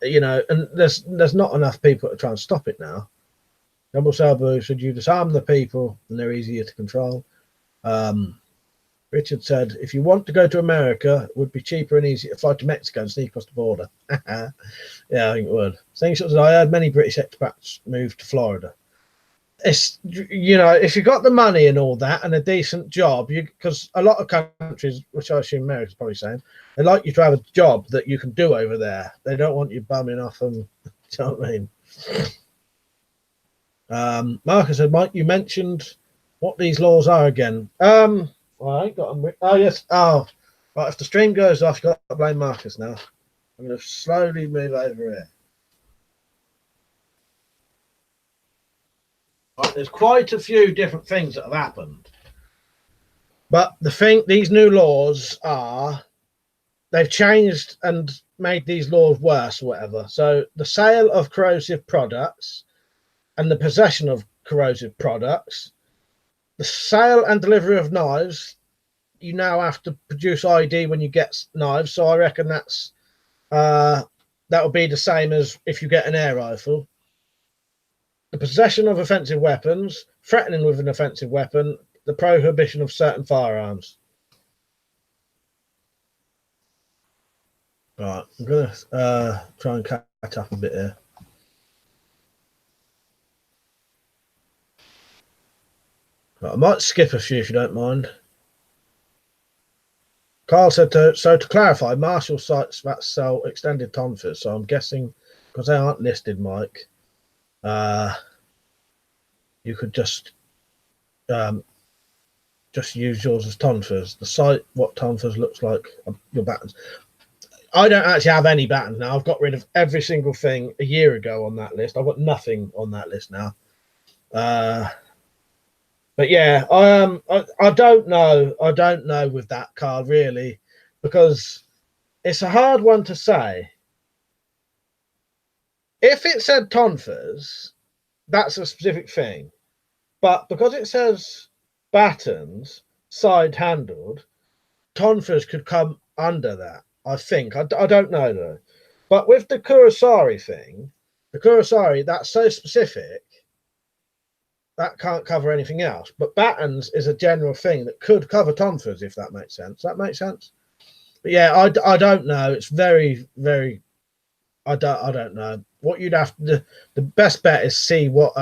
You know, and there's not enough people to try and stop it now. Double Sabu, should you disarm the people and they're easier to control? Richard said, if you want to go to America, it would be cheaper and easier to fly to Mexico and sneak across the border. Yeah, I think it would. Things such as I heard many British expats move to Florida. It's, you know, if you got the money and all that and a decent job, because a lot of countries, which I assume America's probably saying, they like you to have a job that you can do over there. They don't want you bumming off them. Do you know what I mean? Marcus said, Mike, you mentioned what these laws are again. Well, I ain't got them. Oh, yes. Oh, right. If the stream goes off, you've got to blame Marcus now. I'm going to slowly move over here. Right, there's quite a few different things that have happened. But these new laws are, they've changed and made these laws worse or whatever. So the sale of corrosive products and the possession of corrosive products, the sale and delivery of knives, you now have to produce ID when you get knives. So I reckon that will be the same as if you get an air rifle. The possession of offensive weapons, threatening with an offensive weapon, the prohibition of certain firearms. Right, I'm going to try and catch up a bit here. Right, I might skip a few if you don't mind. Carl said, so to clarify, Marshall sites that sell extended tonfas, so I'm guessing, because they aren't listed, Mike, you could just use yours as tonfas. The site, what tonfas looks like, your battens. I don't actually have any battens now. I've got rid of every single thing a year ago on that list. I've got nothing on that list now. But yeah, I don't know. I don't know with that card really, because it's a hard one to say. If it said tonfas, that's a specific thing. But because it says battens, side handled, tonfas could come under that, I think. I don't know though. But with the Kurosari thing, the Kurosari, that's so specific that can't cover anything else. But battens is a general thing that could cover tonfas, if that makes sense. That makes sense. But yeah, I don't know. It's very, very. I don't know. What you'd have to. The best bet is see what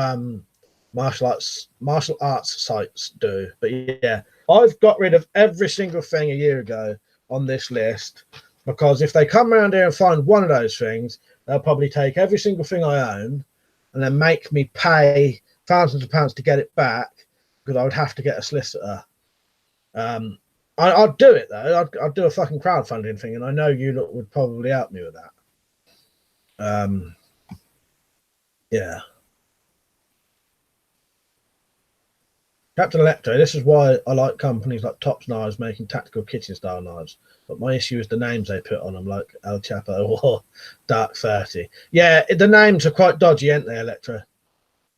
martial arts sites do. But yeah, I've got rid of every single thing a year ago on this list, because if they come around here and find one of those things, they'll probably take every single thing I own and then make me pay thousands of pounds to get it back, because I would have to get a solicitor. I'd do it though. I'd do a fucking crowdfunding thing, and I know you lot would probably help me with that. Yeah. Captain Electro, this is why I like companies like Tops Knives making tactical kitchen style knives. But my issue is the names they put on them, like El Chapo or Dark 30. Yeah, the names are quite dodgy, aren't they, Electro?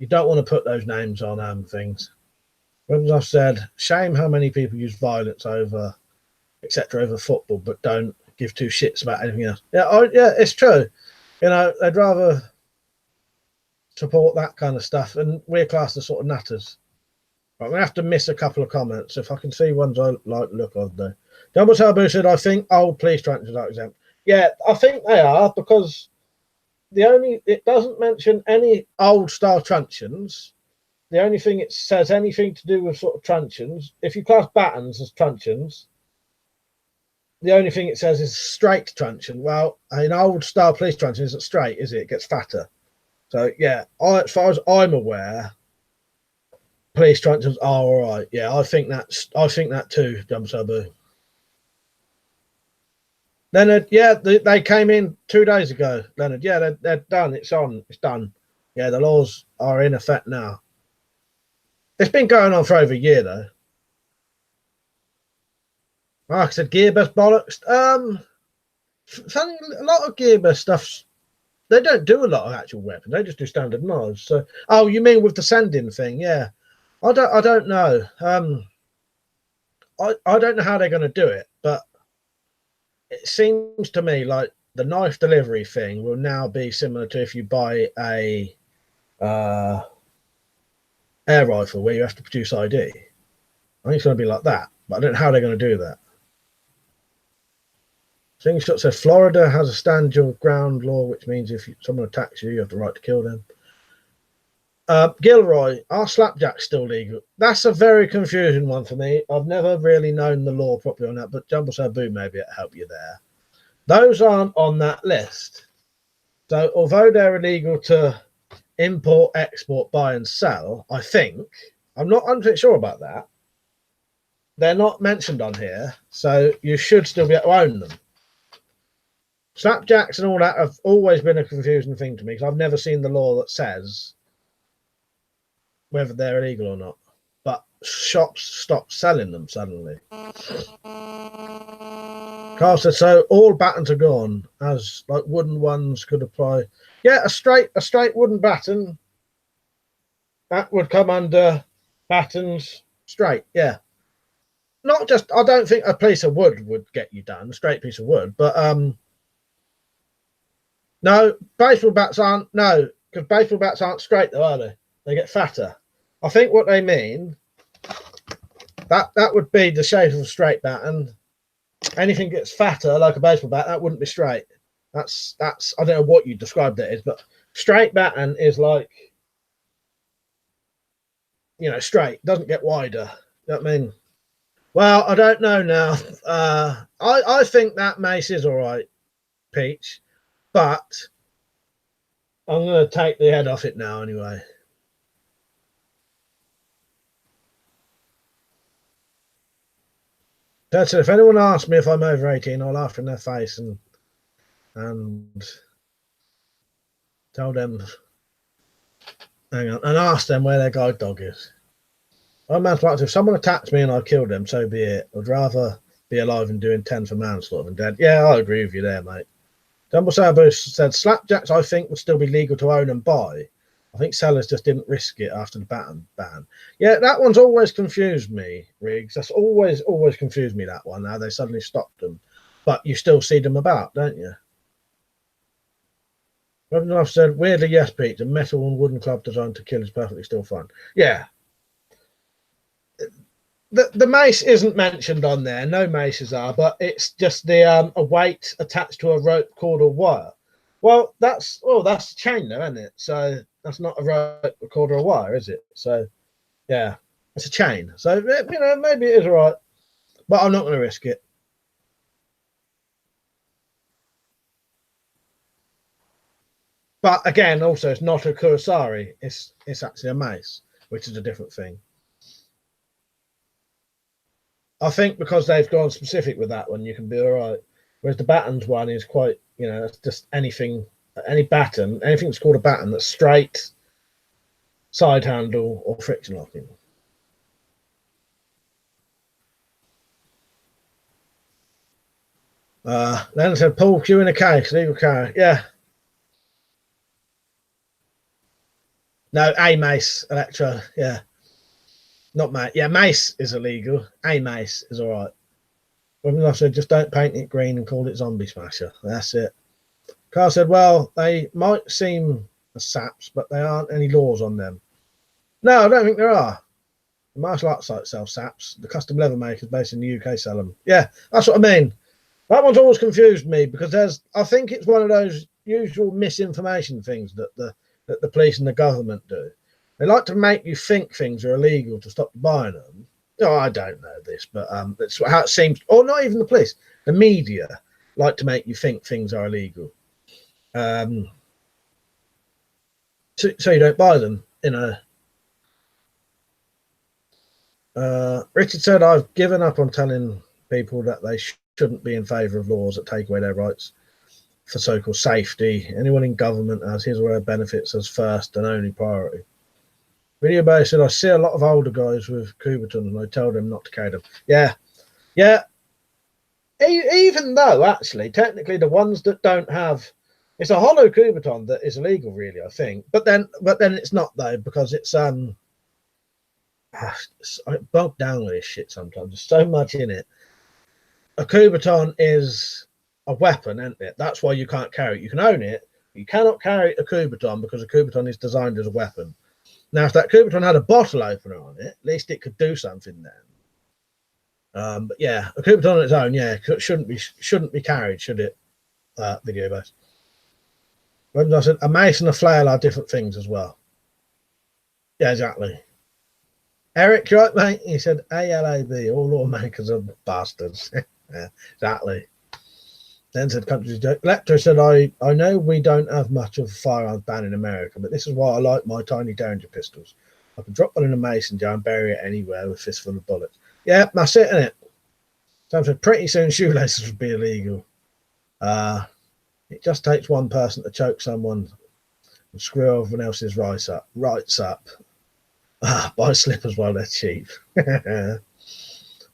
You don't want to put those names on things. As I've said, shame how many people use violence over, etc., over football, but don't give two shits about anything else. Yeah, it's true. You know, they'd rather support that kind of stuff, and we're classed as sort of nutters. I'm gonna have to miss a couple of comments. If I can see ones I like the look of, though. Double Taboo said, I think old police truncheons are exempt. Yeah, I think they are, because it doesn't mention any old style truncheons. The only thing it says anything to do with sort of truncheons, if you class battens as truncheons, the only thing it says is straight truncheon. Well, an old style police truncheon isn't straight, is it? It gets fatter. So yeah, as far as I'm aware, police truncheons are all right. Yeah, I think that too, Jump Sabu. Leonard, yeah, they came in 2 days ago. Leonard, yeah, they're done. It's done. Yeah, the laws are in effect now. It's been going on for over a year though. Mark said gearbest bollocks. Funny, a lot of gearbest stuff. They don't do a lot of actual weapons. They just do standard knives. So, oh, you mean with the sending thing? Yeah, I don't know. I don't know how they're going to do it, but it seems to me like the knife delivery thing will now be similar to if you buy a air rifle where you have to produce ID. I think it's going to be like that, but I don't know how they're going to do that. Slingshot says Florida has a stand your ground law, which means if someone attacks you, you have the right to kill them. Gilroy, are slapjacks still legal? That's a very confusing one for me. I've never really known the law properly on that, but Jumble Sabu maybe it'll help you there. Those aren't on that list. So although they're illegal to import, export, buy and sell, I think, I'm not 100% sure about that, they're not mentioned on here, so you should still be able to own them. Slapjacks and all that have always been a confusing thing to me, because I've never seen the law that says whether they're illegal or not. But shops stopped selling them suddenly. Carl said, so all battens are gone, as like wooden ones could apply. Yeah, a straight wooden batten, that would come under battens straight, yeah. Not just, I don't think a piece of wood would get you done, a straight piece of wood, but no, baseball bats aren't, no, because baseball bats aren't straight though, are they? They get fatter. I think what they mean, that would be the shape of a straight bat, and anything gets fatter like a baseball bat, that wouldn't be straight. That's I don't know what you described it as, but straight batten is like, you know, straight, doesn't get wider. You know what I mean? Well, I don't know now. I think that mace is all right, Peach, but I'm going to take the head off it now anyway. That's it. If anyone asks me if I'm over 18, I'll laugh in their face and tell them, hang on, and ask them where their guide dog is. I'm if someone attacks me and I kill them, so be it. I'd rather be alive and doing 10 for manslaughter and dead. Yeah, I agree with you there, mate. Dumble Sabo said slapjacks, I think, would still be legal to own and buy. I think sellers just didn't risk it after the ban. Yeah, that one's always confused me, Riggs. That's always confused me, that one. Now they suddenly stopped them. But you still see them about, don't you? I've said, weirdly, yes, Pete, the metal and wooden club designed to kill is perfectly still fun. Yeah. The mace isn't mentioned on there. No maces are, but it's just the a weight attached to a rope, cord, or wire. Well, that's a chain, though, isn't it? So that's not a rope, a cord, or a wire, is it? So yeah, it's a chain. So you know, maybe it is all right, but I'm not going to risk it. But again, also, it's not a kursari. It's actually a mace, which is a different thing. I think because they've gone specific with that one, you can be all right. Whereas the battens one is quite, you know, it's just anything, any batten, anything that's called a batten that's straight, side handle, or friction locking. Then said, Paul, Q in a K, legal carry. Yeah. No, a mace, Electro. Yeah. Not mace. Yeah, mace is illegal. A mace is all right. Women I said, just don't paint it green and call it Zombie Smasher. That's it. Carl said, well, they might seem as saps, but there aren't any laws on them. No, I don't think there are. The martial arts site sells saps. The custom leather makers based in the UK sell them. Yeah, that's what I mean. That one's always confused me because I think it's one of those usual misinformation things that the police and the government do. They like to make you think things are illegal to stop buying them. Oh, I don't know this, but that's how it seems. Or not even the police. The media like to make you think things are illegal. So you don't buy them. You know. Richard said, I've given up on telling people that they shouldn't be in favour of laws that take away their rights for so-called safety. Anyone in government has his or her benefits as first and only priority. Video Bay said, I see a lot of older guys with Coubertons and I tell them not to carry them. Yeah. Even though, actually, technically the ones that don't have... It's a hollow Couberton that is illegal, really, I think. But then it's not, though, because it's... I bog down with this shit sometimes. There's so much in it. A Couberton is a weapon, isn't it? That's why you can't carry it. You can own it. You cannot carry a Couberton because a Couberton is designed as a weapon. Now, if that Couberton had a bottle opener on it, at least it could do something then. But yeah, a Couberton on its own, yeah, shouldn't be carried, should it? Video base. When I said a mace and a flail are different things as well. Yeah, exactly. Eric, you right, mate? He said ALAB, all lawmakers are bastards. Yeah, exactly. Then said country's joke. Lecter said, I know we don't have much of a firearms ban in America, but this is why I like my tiny Derringer pistols. I can drop one in a mason jar and bury it anywhere with a fistful of bullets. Yeah, that's it, isn't it? Sam said, pretty soon shoelaces would be illegal. It just takes one person to choke someone and screw everyone else's rights up. Buy slippers while they're cheap.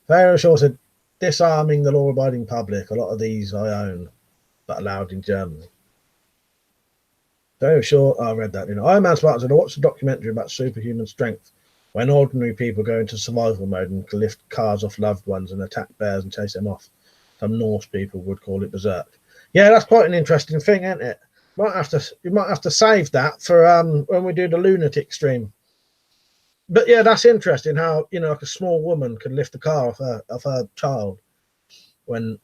Pharaoh Shaw said, disarming the law-abiding public. A lot of these I own, but allowed in Germany. Very sure I read that. Iron Man Spartan said, I watched a documentary about superhuman strength when ordinary people go into survival mode and can lift cars off loved ones and attack bears and chase them off. Some Norse people would call it berserk. Yeah, that's quite an interesting thing, isn't it? You might have to save that for when we do the lunatic stream. But yeah, that's interesting how, like a small woman can lift the car off her child when,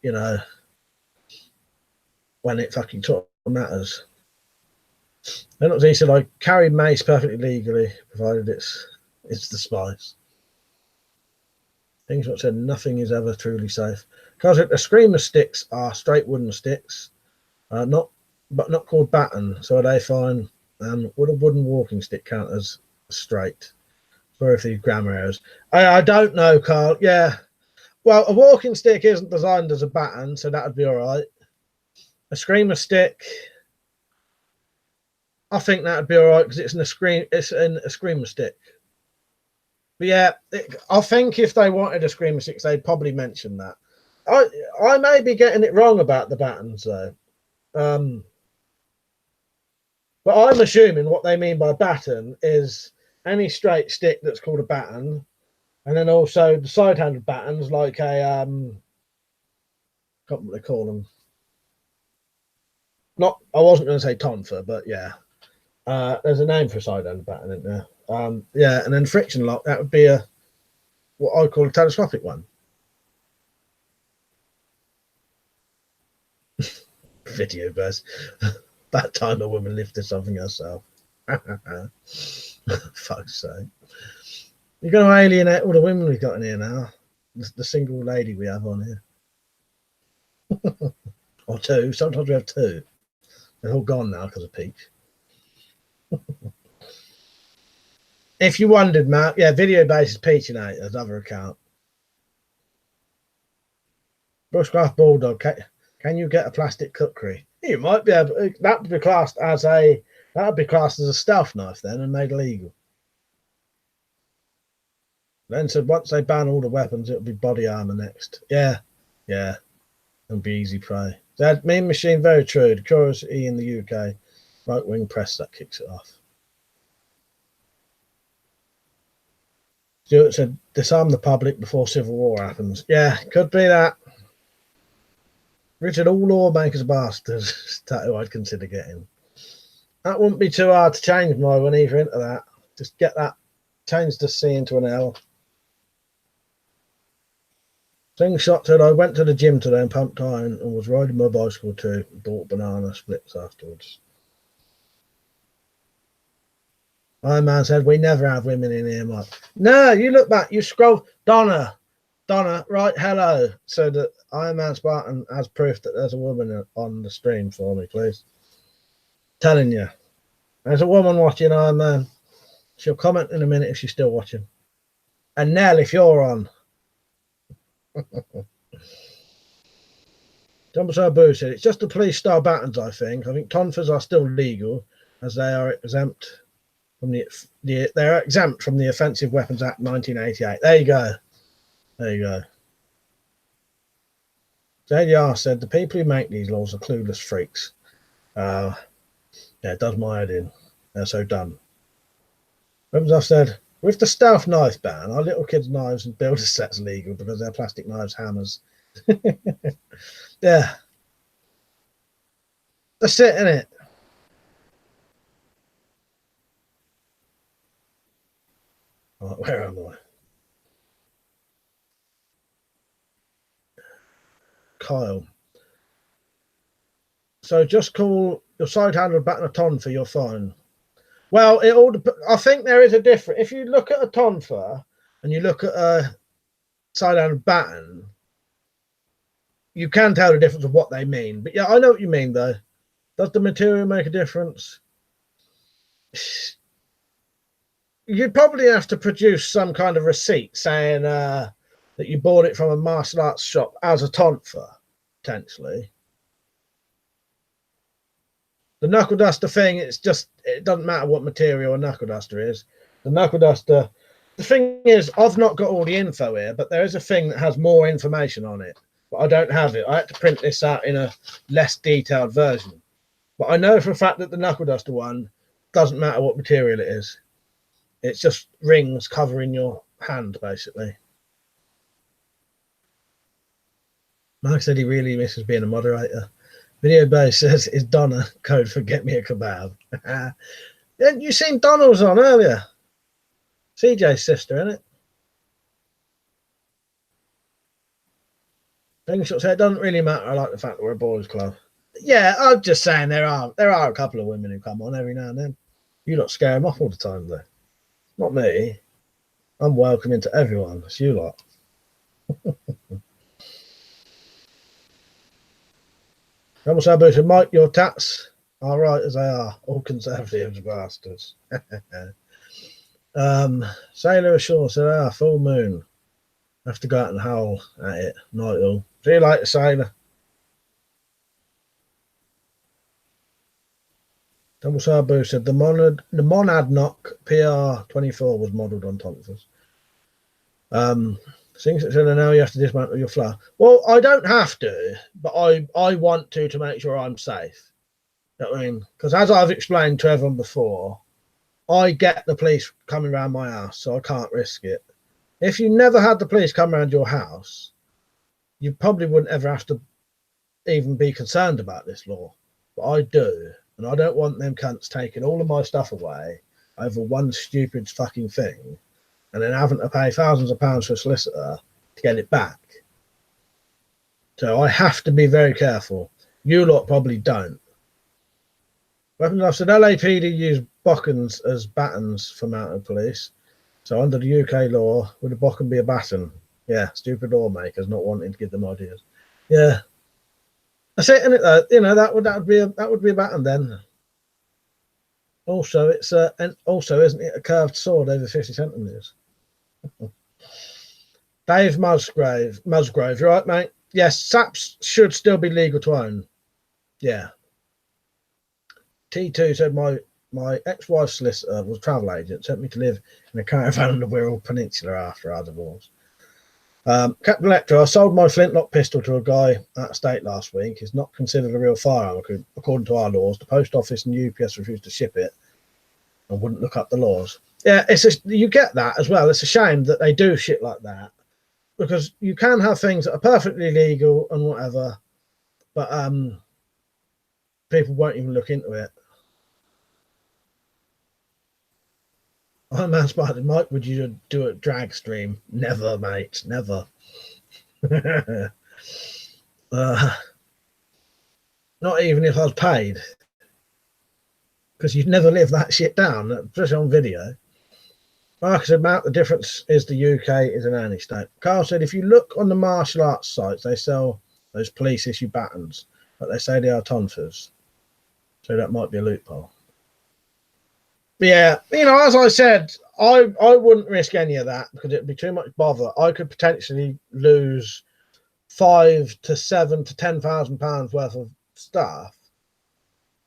when it fucking sort of matters. And he said, I carry mace perfectly legally, provided it's the spice. Things what said, nothing is ever truly safe. Because the screamer sticks are straight wooden sticks, but not called batten, so are they fine? Would a wooden walking stick count as straight? Sorry for these grammar errors. I don't know, Carl. Yeah. Well, a walking stick isn't designed as a batten, so that would be all right. A screamer stick, I think that would be all right because it's in a screamer stick. But yeah, I think if they wanted a screamer stick, they'd probably mention that. I may be getting it wrong about the battens though. But I'm assuming what they mean by batten is any straight stick that's called a batten, and then also the side-handed battens like a I can't remember what they call them. Not, I wasn't going to say tonfa, but yeah. There's a name for a side-handed batten, isn't there? Yeah, and then friction lock, that would be what I call a telescopic one. Video buzz. That time a woman lifted something herself. Fuck's sake. You're going to alienate all the women we've got in here now. The single lady we have on here. Or two. Sometimes we have two. They're all gone now because of Peach. If you wondered, Mark, yeah, video base is Peachinator's other account. Bushcraft Bulldog, can you get a plastic cookery? You might be able. That would be classed as a stealth knife then, and made illegal. Then said once they ban all the weapons, it'll be body armor next. Yeah, it'll be easy prey. That mean machine, very true. The curiosity in the UK, right wing press that kicks it off. Stuart said, disarm the public before civil war happens. Yeah, could be that. Richard, all lawmakers are bastards. That's who I'd consider getting. That wouldn't be too hard to change my one either into that. Just get that, change the C into an L. Slingshot said, I went to the gym today and pumped iron and was riding my bicycle too. Bought banana splits afterwards. Iron Man said, we never have women in here, Mike. No, you look back, you scroll. Donna, right, hello. So that Iron Man Spartan has proof that there's a woman on the stream for me, please. Telling you. There's a woman watching Iron Man. She'll comment in a minute if she's still watching. And Nell, if you're on. Jumbo Sabu said, it's just the police style battens, I think. I think tonfas are still legal as they are exempt from they're exempt from the Offensive Weapons Act 1988. There you go. JDR said the people who make these laws are clueless freaks. Yeah, it does my head in. They're so dumb. I've said, with the stealth knife ban, our little kids' knives and builder sets legal because they're plastic knives, hammers. Yeah. That's it, isn't it? Right, where am I? Kyle. So just call your side-handed batten a tonfa, you're fine. Well, I think there is a difference. If you look at a tonfa and you look at a side-handed batten, you can tell the difference of what they mean. But yeah, I know what you mean, though. Does the material make a difference? You'd probably have to produce some kind of receipt saying that you bought it from a martial arts shop as a tonfa, potentially. The knuckle duster thing, it doesn't matter what material a knuckle duster is. The knuckle duster, the thing is, I've not got all the info here, but there is a thing that has more information on it. But I don't have it. I had to print this out in a less detailed version. But I know for a fact that the knuckle duster one doesn't matter what material it is. It's just rings covering your hand, basically. Mark said he really misses being a moderator. Video base says, is Donna code for get me a kebab? You seen Donald's on earlier? CJ's sister, isn't it? Slingshot said, it doesn't really matter. I like the fact that we're a boys' club. Yeah, I'm just saying there are a couple of women who come on every now and then. You lot scare them off all the time, though. Not me. I'm welcoming to everyone. It's you lot. Ramble Sabu said, Mike, your tats are right as they are. All conservatives bastards. Sailor Ashore said, full moon. Have to go out and howl at it. Night all. See you later, Sailor. Double Sabu said, the Monadnock PR24 was modelled on tonfas. Things that said now you have to dismantle your flat. Well, I don't have to, but I want to make sure I'm safe. You know what I mean? Because as I've explained to everyone before, I get the police coming around my house, so I can't risk it. If you never had the police come around your house, you probably wouldn't ever have to even be concerned about this law. But I do, and I don't want them cunts taking all of my stuff away over one stupid fucking thing, and then having to pay thousands of pounds for a solicitor to get it back. So I have to be very careful. You lot probably don't. Weapons officer, LAPD use bockens as batons for mounted police. So under the UK law, would a bokken be a baton? Yeah, stupid lawmakers not wanting to give them ideas. Yeah, that's it, isn't it? Though, you know, that would be a baton then. Also, it's and also, isn't it a curved sword over 50 centimeters? Dave Musgrove, you right, mate? Yes, SAPs should still be legal to own. Yeah. T2 said my ex-wife's solicitor was a travel agent, sent me to live in a caravan on the Wirral Peninsula after our divorce. Captain Electra, I sold my flintlock pistol to a guy at state last week. It's not considered a real firearm according to our laws. The post office and UPS refused to ship it and wouldn't look up the laws. Yeah, you get that as well. It's a shame that they do shit like that, because you can have things that are perfectly legal and whatever, but people won't even look into it. I'm asked Mike, would you do a drag stream? Never, mate, never. Not even if I was paid, because you'd never live that shit down, especially on video. Mark said, Matt, the difference is the UK is an anti-state. Carl said, if you look on the martial arts sites, they sell those police issue batons, but they say they are tonfas. So that might be a loophole. But yeah, you know, as I said, I wouldn't risk any of that because it'd be too much bother. I could potentially lose £5,000 to £7,000 to £10,000 worth of stuff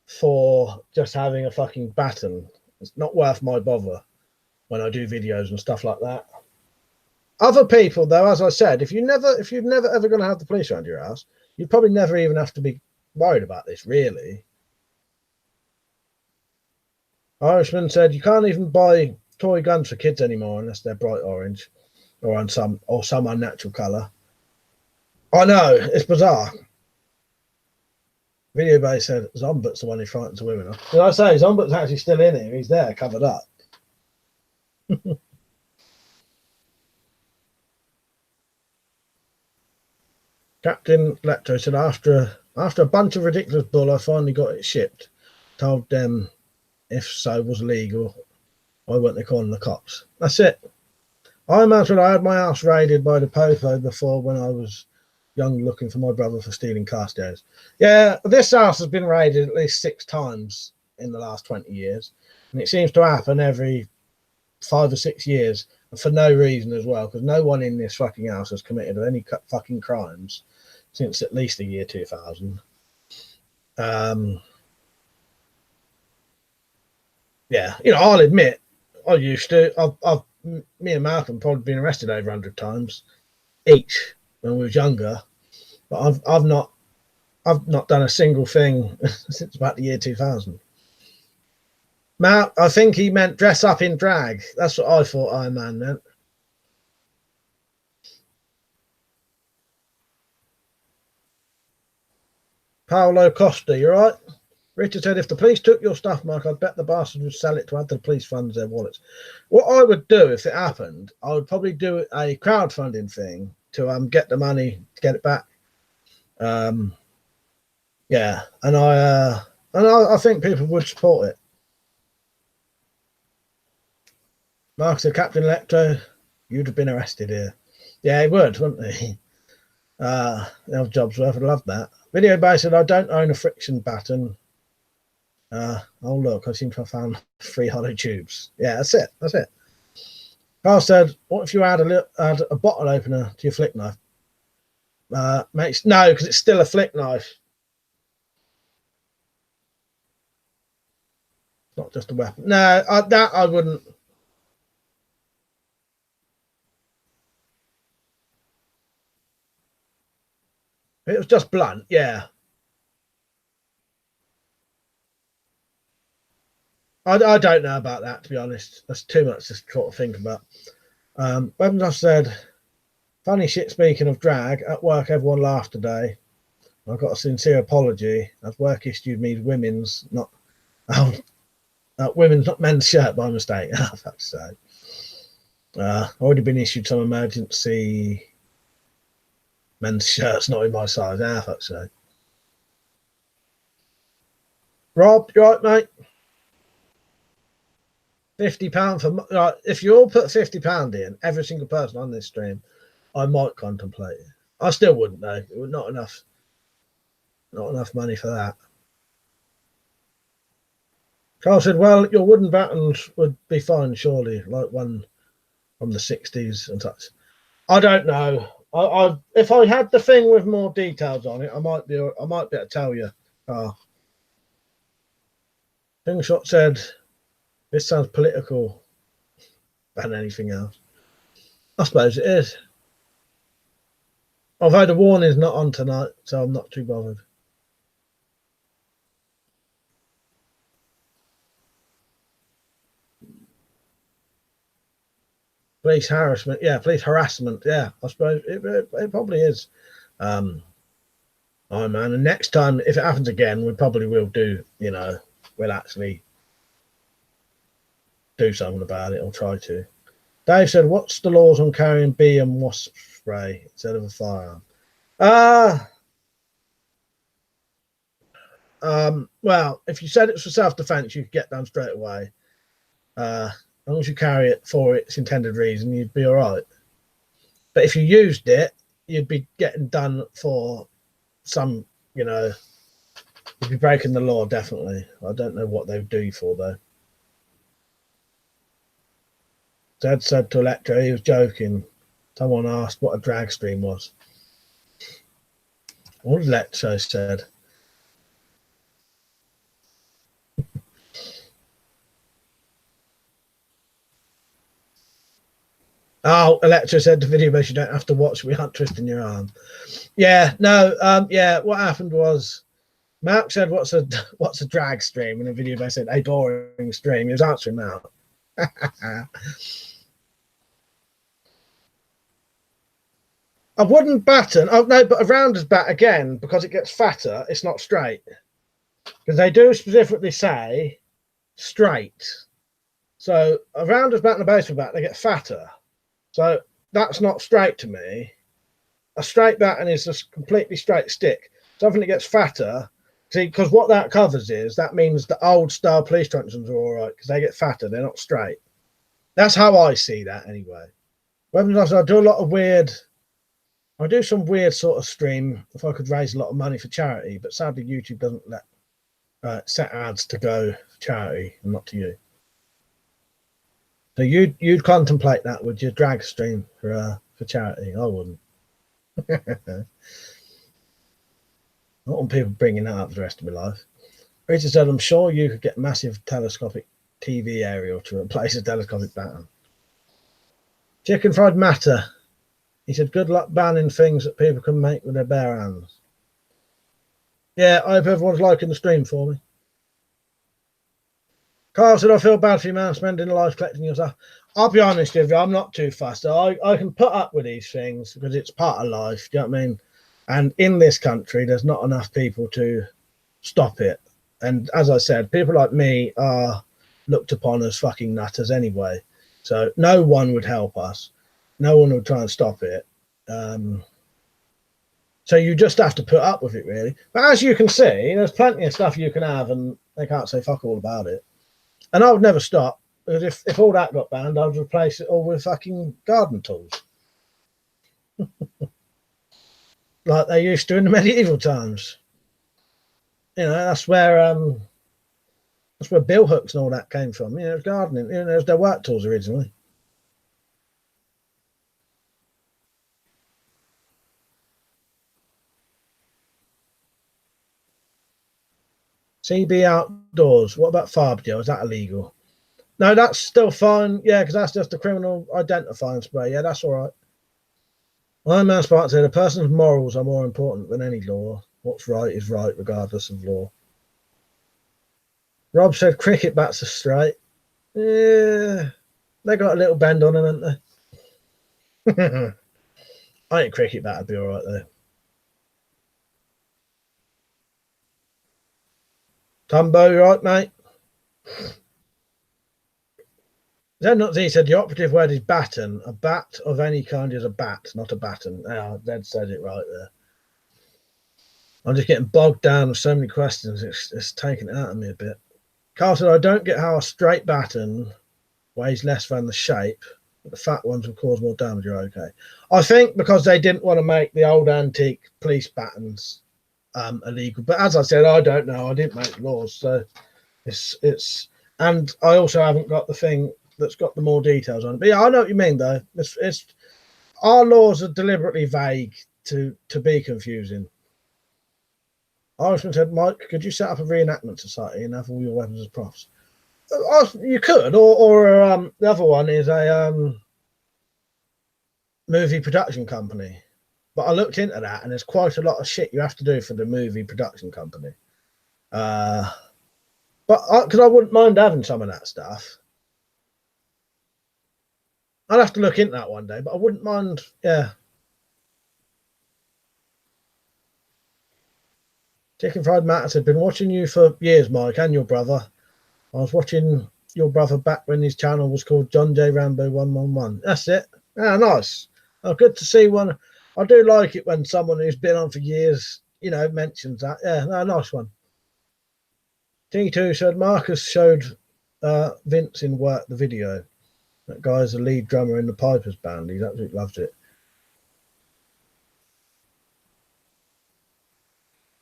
for just having a fucking baton. It's not worth my bother when I do videos and stuff like that. Other people, though, as I said, if you're never ever going to have the police around your house, you'd probably never even have to be worried about this, really. Irishman said you can't even buy toy guns for kids anymore unless they're bright orange or some unnatural colour. I know, it's bizarre. Video Bay said Zombert's the one who frightens the women. Did I say Zombert's actually still in here? He's there, covered up. Captain Lecto said after a bunch of ridiculous bull, I finally got it shipped. Told them if so was legal, why weren't they calling the cops? That's it. I imagine I had my house raided by the Popo before when I was young, looking for my brother for stealing cast irons. Yeah, this house has been raided at least 6 times in the last 20 years, and it seems to happen every 5 or 6 years, and for no reason as well, because no one in this fucking house has committed any fucking crimes since at least the year 2000. Yeah, you know, I'll admit, I used to. Me and Malcolm probably been arrested over 100 times each when we was younger, but I've not done a single thing since about the year 2000. Matt, I think he meant dress up in drag. That's what I thought Iron Man meant. Paolo Costa, you right? Richard said, if the police took your stuff, Mark, I'd bet the bastards would sell it to add to the police funds their wallets. What I would do if it happened, I would probably do a crowdfunding thing to get the money to get it back. Yeah, and I think people would support it. Mark said, Captain Electro, you'd have been arrested here. Yeah, he would, wouldn't he? Have jobs worth. I'd love that. Video Bay said, I don't own a friction baton. Oh look, I seem to have found 3 hollow tubes. Yeah, that's it. Carl said, what if you add a bottle opener to your flick knife? Makes no, because it's still a flick knife. It's not just a weapon. No, that I wouldn't. It was just blunt, yeah. I don't know about that, to be honest. That's too much to sort of think about. Weapons, I said, funny shit, speaking of drag, at work everyone laughed today. I got a sincere apology as work issued me women's, not women's, not men's shirt by mistake. Oh, fuck's sake. Already been issued some emergency men's shirts, not in my size. Ah, fuck's sake. Rob, you right, mate? £50 for if you all put £50 in, every single person on this stream, I might contemplate it. I still wouldn't though. It would not enough money for that. Carl said, well, your wooden battens would be fine, surely, like one from the 60s and such. I don't know. I if I had the thing with more details on it, I might be able to tell you. Thingshot said, this sounds political than anything else. I suppose it is. Although the warning's not on tonight, so I'm not too bothered. Police harassment, yeah. Police harassment, yeah. I suppose it probably is. Oh man, and next time if it happens again, we probably will do. We'll actually do something about it or try to. Dave said, "What's the laws on carrying bee and wasp spray instead of a firearm?" Well, if you said it's for self-defense, you could get done straight away. As long as you carry it for its intended reason, you'd be all right. But if you used it, you'd be getting done for some, you'd be breaking the law, definitely. I don't know what they would do you for, though. Dad said to Electro, he was joking. Someone asked what a drag stream was. What did Electro said? Oh, Electra said the video base you don't have to watch. We aren't twisting your arm. Yeah, no, yeah. What happened was, Mark said, "What's a drag stream?" And the video base said, "A boring stream." He was answering that. A wooden batten. Oh no, but a rounder's bat again because it gets fatter. It's not straight because they do specifically say straight. So a rounder's bat and a baseball bat, they get fatter. So that's not straight to me. A straight batten is a completely straight stick. Something that gets fatter. See, because what that covers is, that means the old style police truncheons are all right because they get fatter. They're not straight. That's how I see that anyway. Weapons, I do a lot of weird. I do some weird sort of stream if I could raise a lot of money for charity, but sadly YouTube doesn't let set ads to go for charity and not to you. So you'd contemplate that with your drag stream for charity? I wouldn't. I don't want people bringing that up for the rest of my life. Richard said, "I'm sure you could get massive telescopic TV aerial to replace a telescopic batten." Chicken fried matter. He said, "Good luck banning things that people can make with their bare hands." Yeah, I hope everyone's liking the stream for me. Carl said, "I feel bad for you, man, spending a life collecting your stuff." I'll be honest with you, I'm not too fussed. I can put up with these things because it's part of life. Do you know what I mean? And in this country, there's not enough people to stop it. And as I said, people like me are looked upon as fucking nutters anyway. So no one would help us. No one would try and stop it. So you just have to put up with it, really. But as you can see, there's plenty of stuff you can have and they can't say fuck all about it. And I would never stop, because if all that got banned, I would replace it all with fucking garden tools. Like they used to in the medieval times. That's where bill hooks and all that came from. It was gardening. It was their work tools originally. CB outdoors. What about Farbgel? Is that illegal? No, that's still fine. Yeah, because that's just a criminal identifying spray. Yeah, that's all right. Iron Man Spark said a person's morals are more important than any law. What's right is right, regardless of law. Rob said cricket bats are straight. Yeah, they got a little bend on them, haven't they? I think cricket bat would be all right though. Tumbo, you right, mate? Zed said the operative word is batten. A bat of any kind is a bat, not a batten. Oh, Zed said it right there. I'm just getting bogged down with so many questions. It's taken it out of me a bit. Carl said, I don't get how a straight batten weighs less than the shape, but the fat ones will cause more damage. You're okay. I think because they didn't want to make the old antique police battens illegal. But as I said, I don't know. I didn't make laws, so it's and I also haven't got the thing that's got the more details on it. But yeah, I know what you mean though. It's our laws are deliberately vague to be confusing. Irishman said, Mike, could you set up a reenactment society and have all your weapons as profs? You could, or the other one is a movie production company. But I looked into that, and there's quite a lot of shit you have to do for the movie production company. But because I wouldn't mind having some of that stuff. I'll have to look into that one day, but I wouldn't mind. Yeah. Chicken Fried Matt had been watching you for years, Mike, and your brother. I was watching your brother back when his channel was called John J. Rambo 111. That's it. Ah, nice. Oh, good to see one. I do like it when someone who's been on for years, mentions that. Yeah, no, nice one. T2 said Marcus showed Vince in work the video. That guy's the lead drummer in the Pipers band. He absolutely loves it.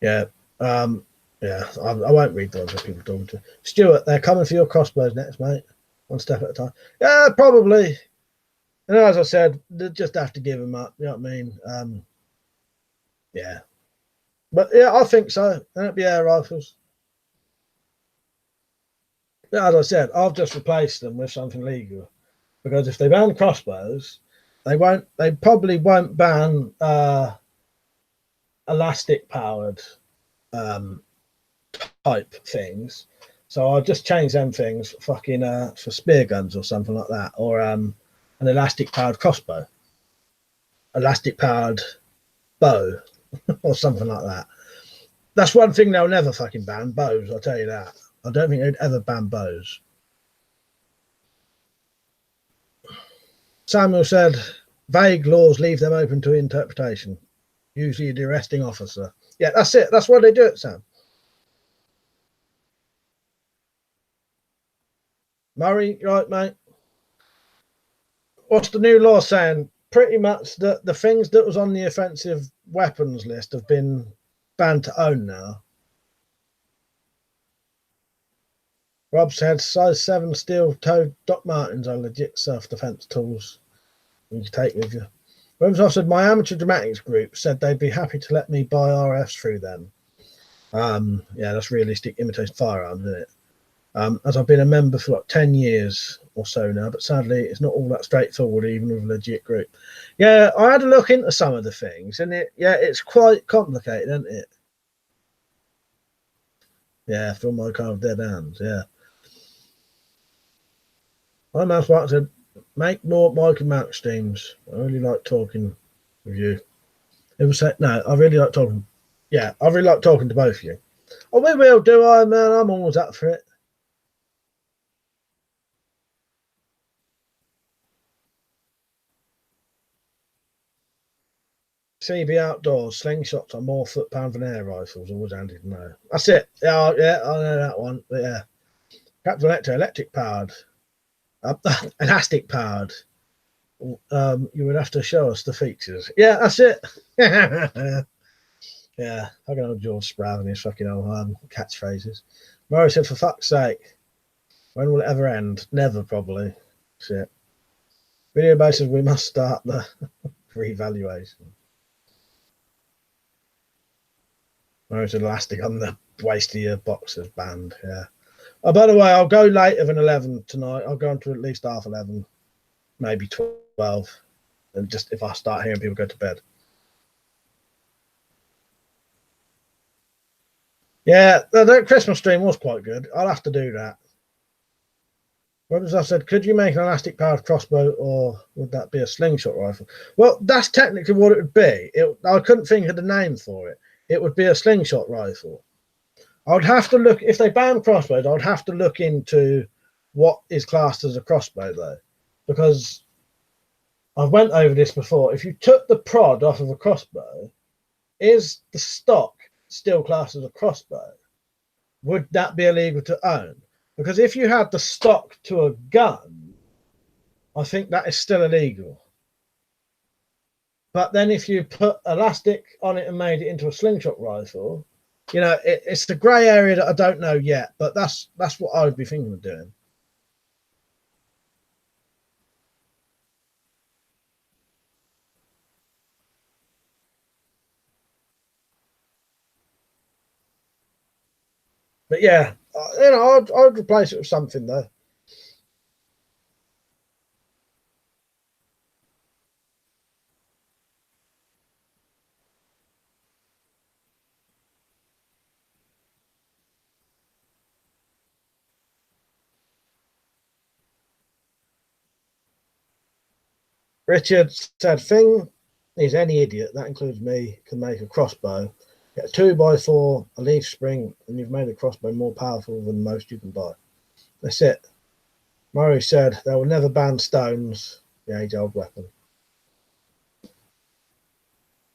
Yeah. Yeah, I won't read those of people talking to. Stuart, they're coming for your crossbows next, mate. One step at a time. Yeah, probably. And as I said, they just have to give them up. You know what I mean? Yeah. But yeah, I think so. That'd be air rifles. Yeah, as I said, I've just replaced them with something legal. Because if they ban crossbows, they probably won't ban elastic powered type things. So I'll just change them things fucking for spear guns or something like that, or an elastic powered crossbow, elastic powered bow, or something like that. That's one thing they'll never fucking ban, bows. I'll tell you that. I don't think they'd ever ban bows. Samuel said, vague laws leave them open to interpretation. Usually the arresting officer. Yeah, that's it. That's why they do it, Sam. Murray, right, mate? What's the new law saying? Pretty much that the things that was on the offensive weapons list have been banned to own now. Rob said size 7 steel-toed Doc Martens are legit self-defense tools you can take with you. Williams said my amateur dramatics group said they'd be happy to let me buy RFs through them. Yeah, that's realistic imitation firearms, isn't it? As I've been a member for like 10 years or so now, but sadly it's not all that straightforward, even with a legit group. Yeah, I had a look into some of the things, and it's quite complicated, isn't it? Yeah, from my kind of dead hands, yeah. My mouse Mark said, make more Mike and Matt streams. I really like talking with you. It was no, I really like talking. Yeah, I really like talking to both of you. Oh, we will do, man. I'm always up for it. CB outdoors, slingshots are more foot-pound than air rifles. Always handy to know. That's it. Yeah, yeah, I know that one. But yeah, Captain electric powered, elastic powered. You would have to show us the features. Yeah, that's it. Yeah, I can know George Sprout and his fucking old catchphrases. Murray said, for fuck's sake, when will it ever end? Never, probably. Shit. Video basis, we must start the revaluation. Murray said, elastic on the waist of your boxers band. Yeah. Oh, by the way, I'll go later than 11 tonight. I'll go on to at least half 11, maybe 12. and just if I start hearing people go to bed. Yeah, the Christmas stream was quite good. I'll have to do that. What was I said? Could you make an elastic powered crossbow, or would that be a slingshot rifle? Well, that's technically what it would be. I couldn't think of the name for it. It would be a slingshot rifle. I'd have to look, if they ban crossbows, I'd have to look into what is classed as a crossbow, though, because I've went over this before. If you took the prod off of a crossbow, is the stock still classed as a crossbow? Would that be illegal to own? Because if you had the stock to a gun, I think that is still illegal. But then if you put elastic on it and made it into a slingshot rifle, you know, it's the grey area that I don't know yet, but that's what I would be thinking of doing. But yeah, you know, I'd replace it with something though. Richard said, "Thing is, any idiot, that includes me, can make a crossbow. Get a 2x4, a leaf spring, and you've made a crossbow more powerful than most you can buy." That's it. Murray said, "They will never ban stones, the age-old weapon."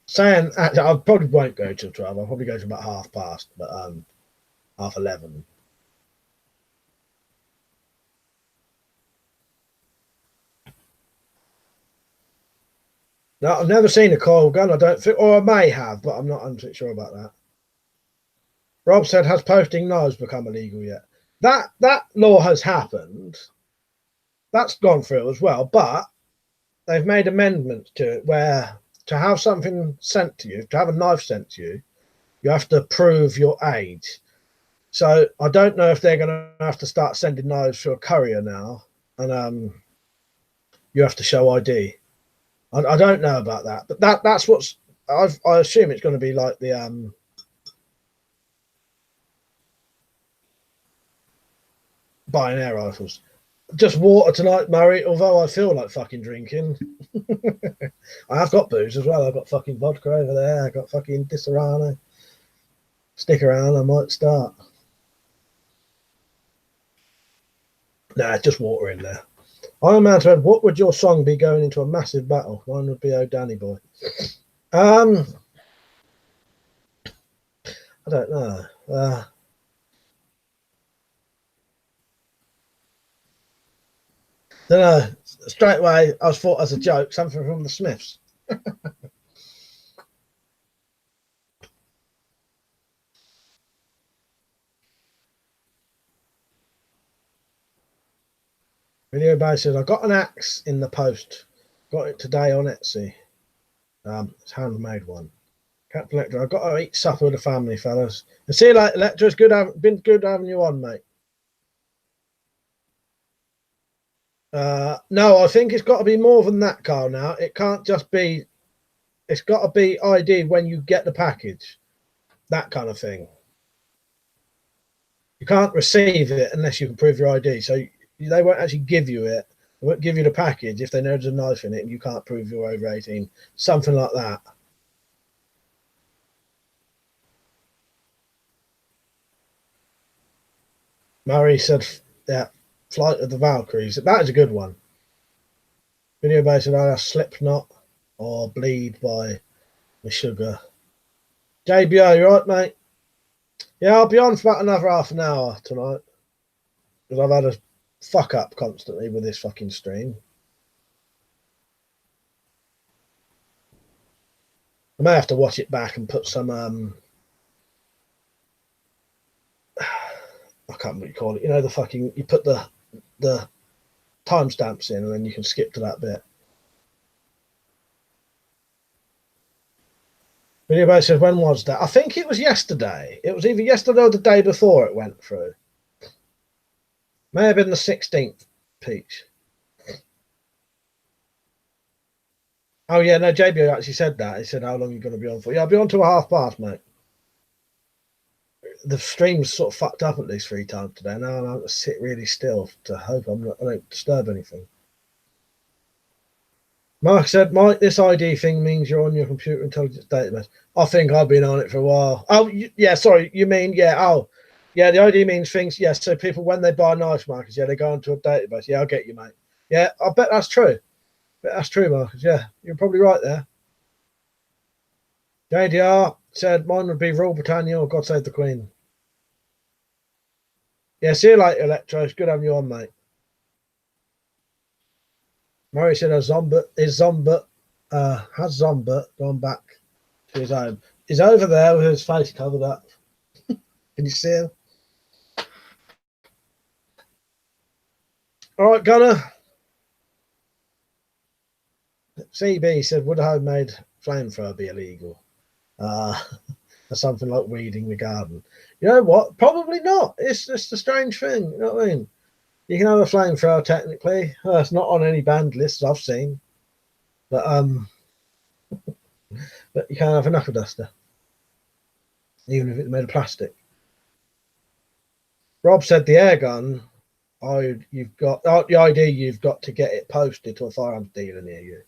Saying, I probably won't go till 12. I'll probably go to about 11:30, but 11:30. No, I've never seen a coil gun, I don't think, or I may have, but I'm not 100% sure about that. Rob said, "Has posting knives become illegal yet?" That law has happened. That's gone through as well, but they've made amendments to it where to have something sent to you, to have a knife sent to you, you have to prove your age. So I don't know if they're going to have to start sending knives through a courier now, and you have to show ID. I don't know about that, but that's what's. I assume it's going to be like the buying air rifles. Just water tonight, Murray. Although I feel like fucking drinking. I have got booze as well. I've got fucking vodka over there. I got fucking Disaronno. Stick around, I might start. Nah, just water in there. Iron Man said, "What would your song be going into a massive battle?" Mine would be "Oh Danny Boy." I don't know. Don't know. Straight away, I was thought as a joke, something from the Smiths. Video Bay says, "I got an axe in the post. Got it today on Etsy. It's a handmade one." Cat Collector, "I've got to eat supper with the family, fellas. And see you later, Lecter. It's been good having you on, mate." No, I think it's got to be more than that, Carl. Now it can't just be. It's got to be ID when you get the package, that kind of thing. You can't receive it unless you can prove your ID. So they won't actually give you it. They won't give you the package if they know there's a knife in it and you can't prove you're over 18. Something like that. Murray said, "Yeah, Flight of the Valkyries. That is a good one." Video based on either Slipknot or Bleed by the Sugar. JBO, you right, mate? Yeah, I'll be on for about another half an hour tonight because I've had a fuck up constantly with this fucking stream. I may have to watch it back and put some I can't remember what you call it. You know, the fucking, you put the timestamps in and then you can skip to that bit. Video base says, "When was that?" I think it was yesterday. It was either yesterday or the day before it went through. May have been the 16th, Peach. Oh yeah, no, JB actually said that. He said, "How long are you going to be on for?" Yeah, I'll be on to a half past, mate. The stream's sort of fucked up at least 3 times today. Now I'm having to sit really still to hope I don't disturb anything. Mark said, "Mike, this ID thing means you're on your computer intelligence database." I think I've been on it for a while. Oh, yeah, sorry. You mean, yeah, oh, yeah, the ID means things. Yeah, so people, when they buy knife markers, yeah, they go onto a database. Yeah, I'll get you, mate. Yeah, I bet that's true. That's true, Marcus. Yeah, you're probably right there. JDR said, "Mine would be Rule Britannia or God Save the Queen." Yeah, see you later, Electro. It's good having you on, mate. Murray said, has Zombert gone back to his home? He's over there with his face covered up. Can you see him? All right, Gunner. CB said, would a homemade flamethrower be illegal? Or something like weeding the garden. You know what? Probably not. It's just a strange thing. You know what I mean? You can have a flamethrower technically. It's not on any banned lists I've seen. But you can't have a knuckle duster, even if it's made of plastic. Rob said the air gun, you've got the ID, you've got to get it posted to a firearms dealer near you.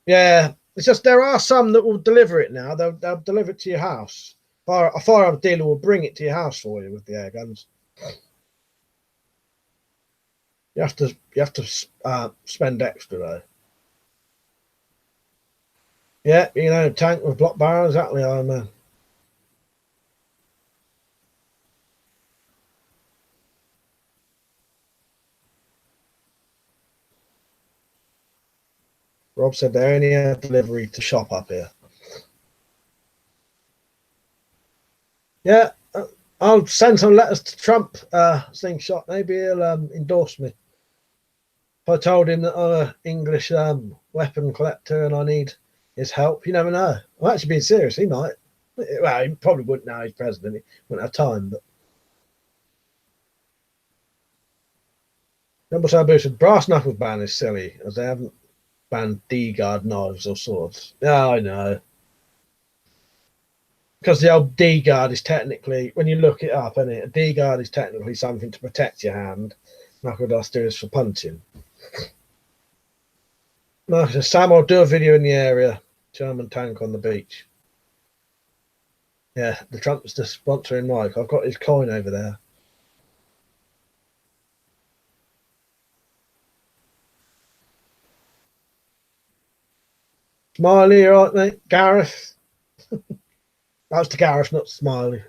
Yeah, it's just there are some that will deliver it now. They'll deliver it to your house. A firearms dealer will bring it to your house for you with the air guns. You have to spend extra though. Yeah, you know, tank with block barrel, exactly, Iron Man. Rob said they only have delivery to shop up here. Yeah, I'll send some letters to Trump. Slingshot, maybe he'll endorse me. If I told him that I'm an English weapon collector and I need his help, you never know. I'm actually being serious. He might. Well, he probably wouldn't now he's president. He wouldn't have time. But Number Sabu said brass knuckles ban is silly as they haven't banned D-guard knives or swords. Yeah, I know. Because the old D-guard is technically, when you look it up, isn't it? A D-guard is technically something to protect your hand. Knuckle duster is for punching. Marcus, Sam, I'll do a video in the area. German tank on the beach. Yeah, the Trump's the sponsoring Mike. I've got his coin over there. Smiley, you all right, mate? Gareth. That's to Gareth, not Smiley.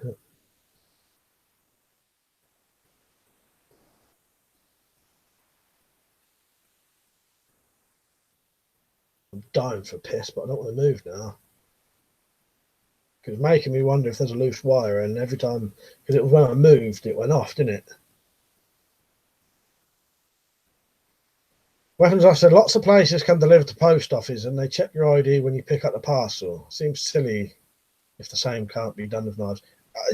I'm dying for a piss, but I don't want to move now. It's making me wonder if there's a loose wire, and every time, because it was when I moved, it went off, didn't it? Weapons officer, lots of places can deliver to post office and they check your ID when you pick up the parcel. Seems silly if the same can't be done with knives.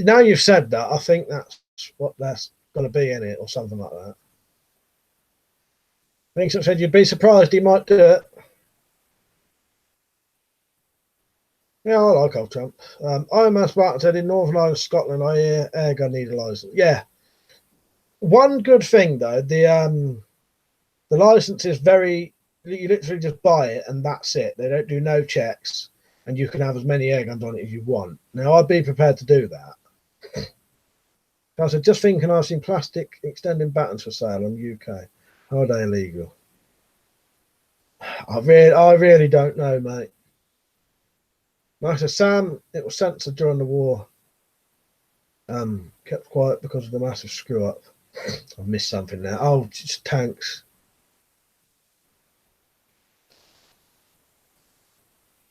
Now you've said that, I think that's what that's going to be in it or something like that. I think some said you'd be surprised he might do it. Yeah, I like old Trump. Iron Man Spartan said in Northern Ireland, Scotland, I hear airgun need a license. Yeah. One good thing though, the license is very, you literally just buy it and that's it. They don't do no checks and you can have as many air guns on it as you want. Now I'd be prepared to do that. I said, just thinking I've seen plastic extending battens for sale in the UK. How are they illegal? I really don't know, mate. Like I said, Sam, it was censored during the war. Kept quiet because of the massive screw up. I've missed something there. Oh, just tanks.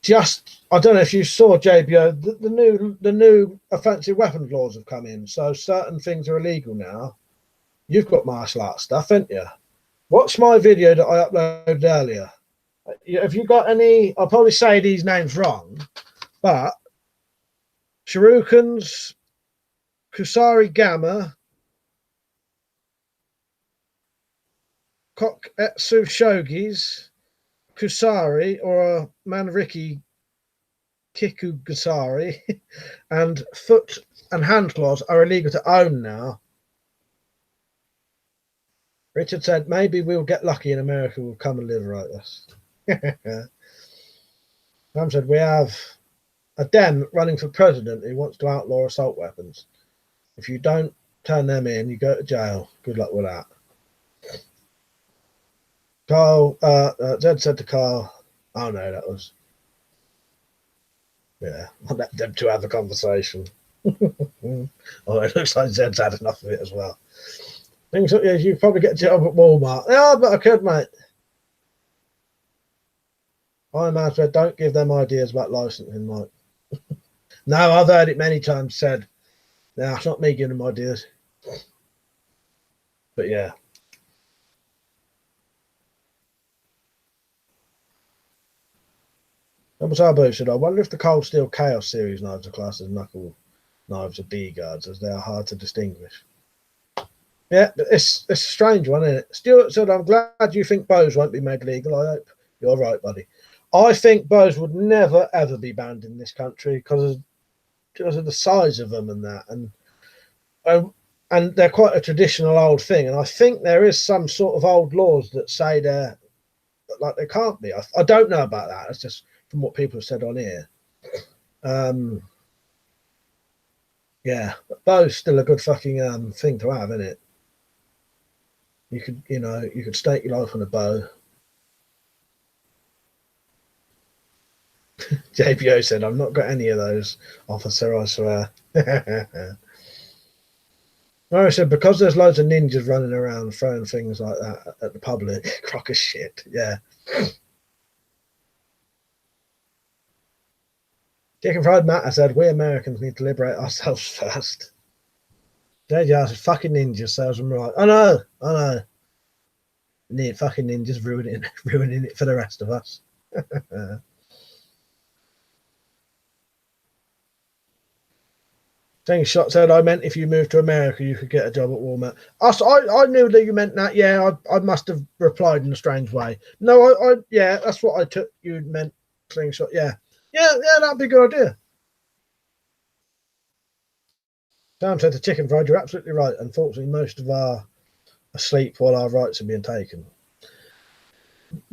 Just, I don't know if you saw, JBO, the new offensive weapons laws have come in, so certain things are illegal now. You've got martial arts stuff, haven't you? Watch my video that I uploaded earlier. Have you got any? I'll probably say these names wrong, but Shurikens, Kusari Gamma, Koketsu Shogi's Kusari or a Manriki Kikugusari and foot and hand claws are illegal to own now. Richard said, maybe we'll get lucky and America will come and liberate us. Sam said, we have a Dem running for president who wants to outlaw assault weapons. If you don't turn them in, you go to jail. Good luck with that. Carl, Zed said to Carl, oh no, that was, yeah, I'll let them two have a conversation. Oh, it looks like Zed's had enough of it as well. Things like, yeah, you probably get a job at Walmart. Yeah, but I could, mate. I imagine don't give them ideas about licensing, Mike. No, I've heard it many times said, no, it's not me giving them ideas. But yeah. Double Turbo said, I wonder if the Cold Steel Chaos series knives are classed as knuckle knives or D-guards, as they are hard to distinguish. Yeah, it's a strange one, isn't it? Stuart said, I'm glad you think bows won't be made legal. I hope you're right, buddy. I think bows would never, ever be banned in this country because of the size of them and that. And they're quite a traditional old thing. And I think there is some sort of old laws that say they're like they can't be. I don't know about that. It's just from what people have said on here. Yeah, but bow's still a good fucking thing to have, isn't it? You could stake your life on a bow. JPO said, I've not got any of those, officer, I swear. I said, because there's loads of ninjas running around throwing things like that at the public, crock of shit, yeah. Chicken Fried Matt said, we Americans need to liberate ourselves first. JJ said, fucking ninjas serves them right. I know. Need fucking ninjas ruining it for the rest of us. Thing Shot said, I meant if you moved to America, you could get a job at Walmart. I knew that you meant that. Yeah, I must have replied in a strange way. No, yeah, that's what I took. You meant Slingshot. Yeah, that'd be a good idea. Sam said to Chicken Fried, you're absolutely right. Unfortunately, most of our asleep while our rights are being taken.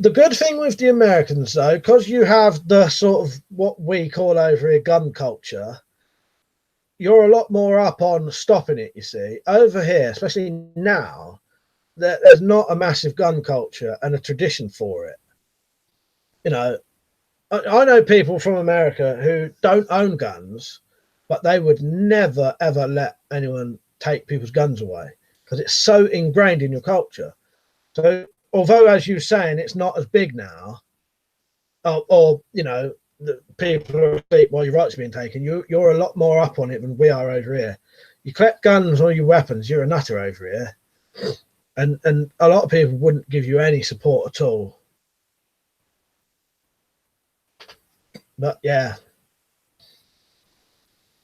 The good thing with the Americans, though, because you have the sort of what we call over here gun culture, you're a lot more up on stopping it, you see. Over here, especially now, there's not a massive gun culture and a tradition for it. You know, I know people from America who don't own guns, but they would never, ever let anyone take people's guns away because it's so ingrained in your culture. So although, as you're saying, it's not as big now, or you know, the people are asleep while your rights are being taken, you're a lot more up on it than we are over here. You collect guns or your weapons, you're a nutter over here. And a lot of people wouldn't give you any support at all. But yeah,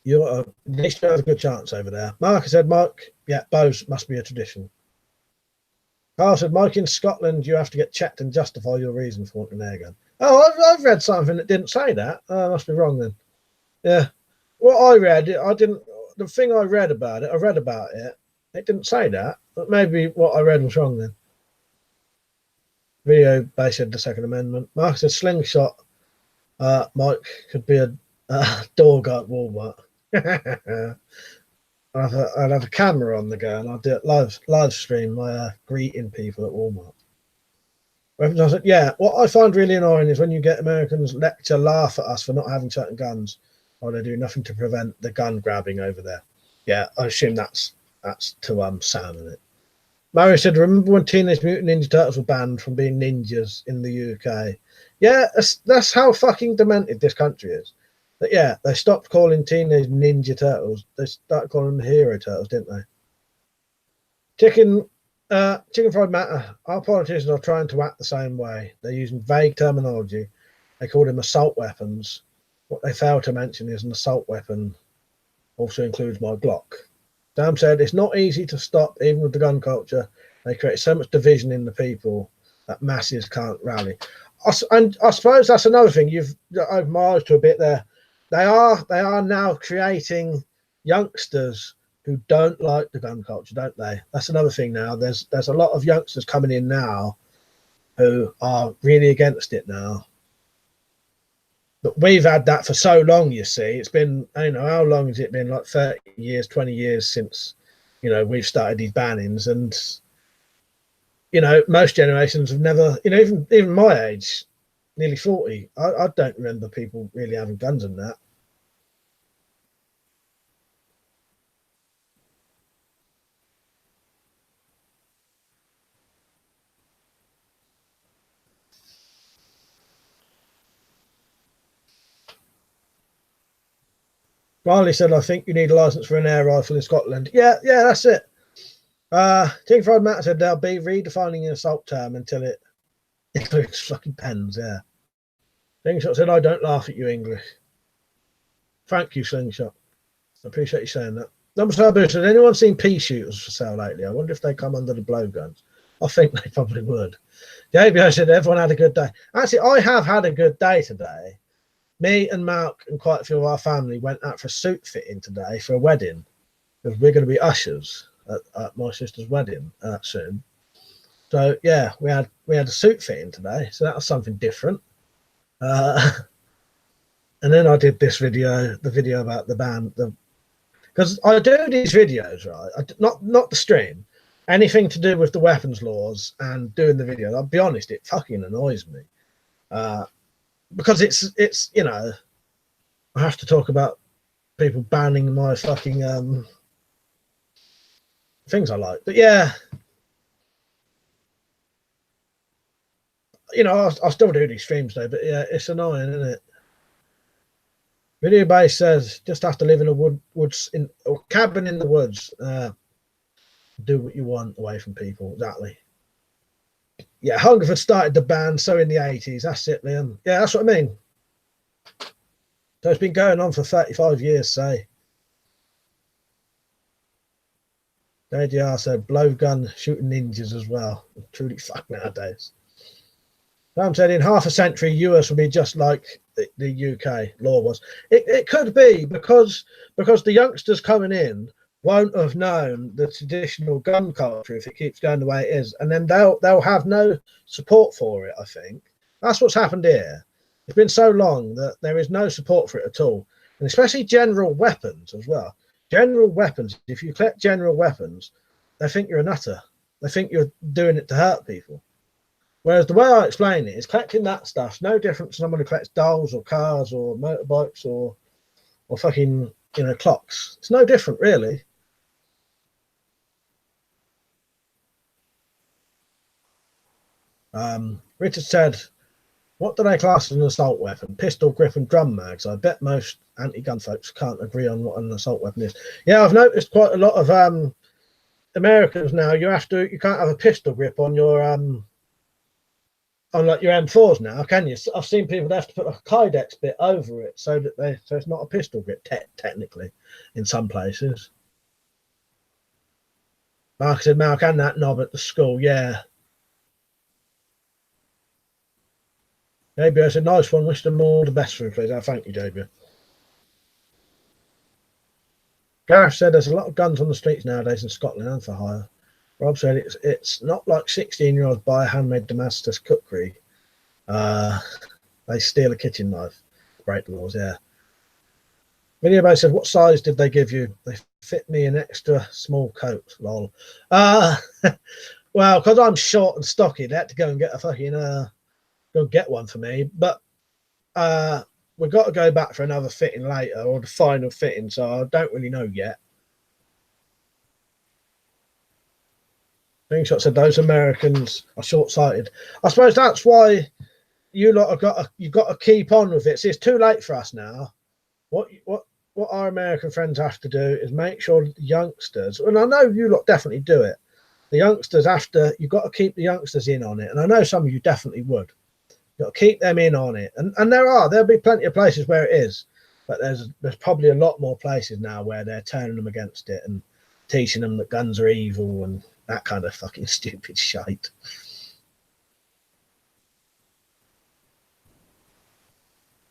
you're at least you have a good chance over there. Mark said, Mark, yeah, bows must be a tradition. Carl said, Mike, in Scotland, you have to get checked and justify your reason for wanting an air gun. Oh, I've read something that didn't say that. I must be wrong then. Yeah. What I read, the thing I read about it, it didn't say that. But maybe what I read was wrong then. Video based on the Second Amendment. Mark said, slingshot, Mike, could be a dog at Walmart. I'd have a camera on the go and I'd do it live stream my greeting people at Walmart. I said, yeah, what I find really annoying is when you get Americans laugh at us for not having certain guns, or they do nothing to prevent the gun grabbing over there. Yeah, I assume that's to Sam, isn't it? Mary said, remember when Teenage Mutant Ninja Turtles were banned from being ninjas in the UK? Yeah, that's how fucking demented this country is. But yeah, they stopped calling Teenage Ninja Turtles. They started calling them Hero Turtles, didn't they? Chicken Fried Matter. Our politicians are trying to act the same way. They're using vague terminology. They call them assault weapons. What they fail to mention is an assault weapon also includes my Glock. Sam said, it's not easy to stop, even with the gun culture. They create so much division in the people that masses can't rally. And I suppose that's another thing. You've opened my eyes to a bit there. They are now creating youngsters who don't like the gun culture, don't they? That's another thing now. There's a lot of youngsters coming in now who are really against it now. But we've had that for so long, you see. It's been, you know, how long has it been? Like 30 years, 20 years since, you know, we've started these bannings. And, you know, most generations have never, you know, even my age, nearly 40, I don't remember people really having guns and that. Riley said, I think you need a license for an air rifle in Scotland. Yeah, that's it. King Fried Matt said they'll be redefining an assault term until it includes fucking pens, yeah. Slingshot said, I don't laugh at you, English. Thank you, Slingshot. I appreciate you saying that. Number said, has anyone seen pea shooters for sale lately? I wonder if they come under the blowguns. I think they probably would. JBO said everyone had a good day. Actually, I have had a good day today. Me and Mark and quite a few of our family went out for a suit fitting today for a wedding, because we're going to be ushers at my sister's wedding soon. So yeah, we had a suit fitting today, so that was something different. And then I did this video, the video about the band, because I do these videos, right? Not the stream, anything to do with the weapons laws and doing the video. I'll be honest, it fucking annoys me. Because it's you know, I have to talk about people banning my fucking things I like. But yeah, you know, I'll still do these streams though. But yeah, it's annoying, isn't it? Video base says just have to live in a woods in or cabin in the woods. Do what you want away from people. Exactly. Yeah, Hungerford started the band, so in the 80s. That's it, Liam. Yeah, that's what I mean. So it's been going on for 35 years, say. JDR said blowgun shooting ninjas as well. Truly fuck nowadays. Sam said in half a century, US will be just like the UK law was. It could be because the youngsters coming in won't have known the traditional gun culture if it keeps going the way it is, and then they'll have no support for it. I think that's what's happened here. It's been so long that there is no support for it at all, and especially general weapons as well. General weapons. If you collect general weapons, they think you're a nutter. They think you're doing it to hurt people. Whereas the way I explain it is collecting that stuff's no different to someone who collects dolls or cars or motorbikes or fucking, you know, clocks. It's no different, really. Richard said, what do they class as an assault weapon? Pistol, grip and drum mags. I bet most anti-gun folks can't agree on what an assault weapon is. Yeah, I've noticed quite a lot of Americans now, you can't have a pistol grip on your on like your M4s now, can you? I've seen people that have to put a Kydex bit over it so it's not a pistol grip technically in some places. Mark said, Mark, and that knob at the school, yeah. JB said, nice one. Wish them all the best for it, please. Thank you, JB. Gareth said, there's a lot of guns on the streets nowadays in Scotland and for hire. Rob said, it's not like 16-year-olds buy handmade Damascus cookery. They steal a kitchen knife. Break the laws, yeah. Video said, what size did they give you? They fit me an extra small coat, lol. Well, because I'm short and stocky, they had to go and get a fucking go get one for me, but we've got to go back for another fitting later, or the final fitting, so I don't really know yet. Slingshot said those Americans are short-sighted. I suppose that's why you lot have you've got to keep on with it. See, it's too late for us now. What our American friends have to do is make sure that the youngsters, and I know you lot definitely do it, the youngsters you've got to keep the youngsters in on it, and I know some of you definitely would. You've got to keep them in on it, and there'll be plenty of places where it is, but there's probably a lot more places now where they're turning them against it and teaching them that guns are evil and That kind of fucking stupid shite.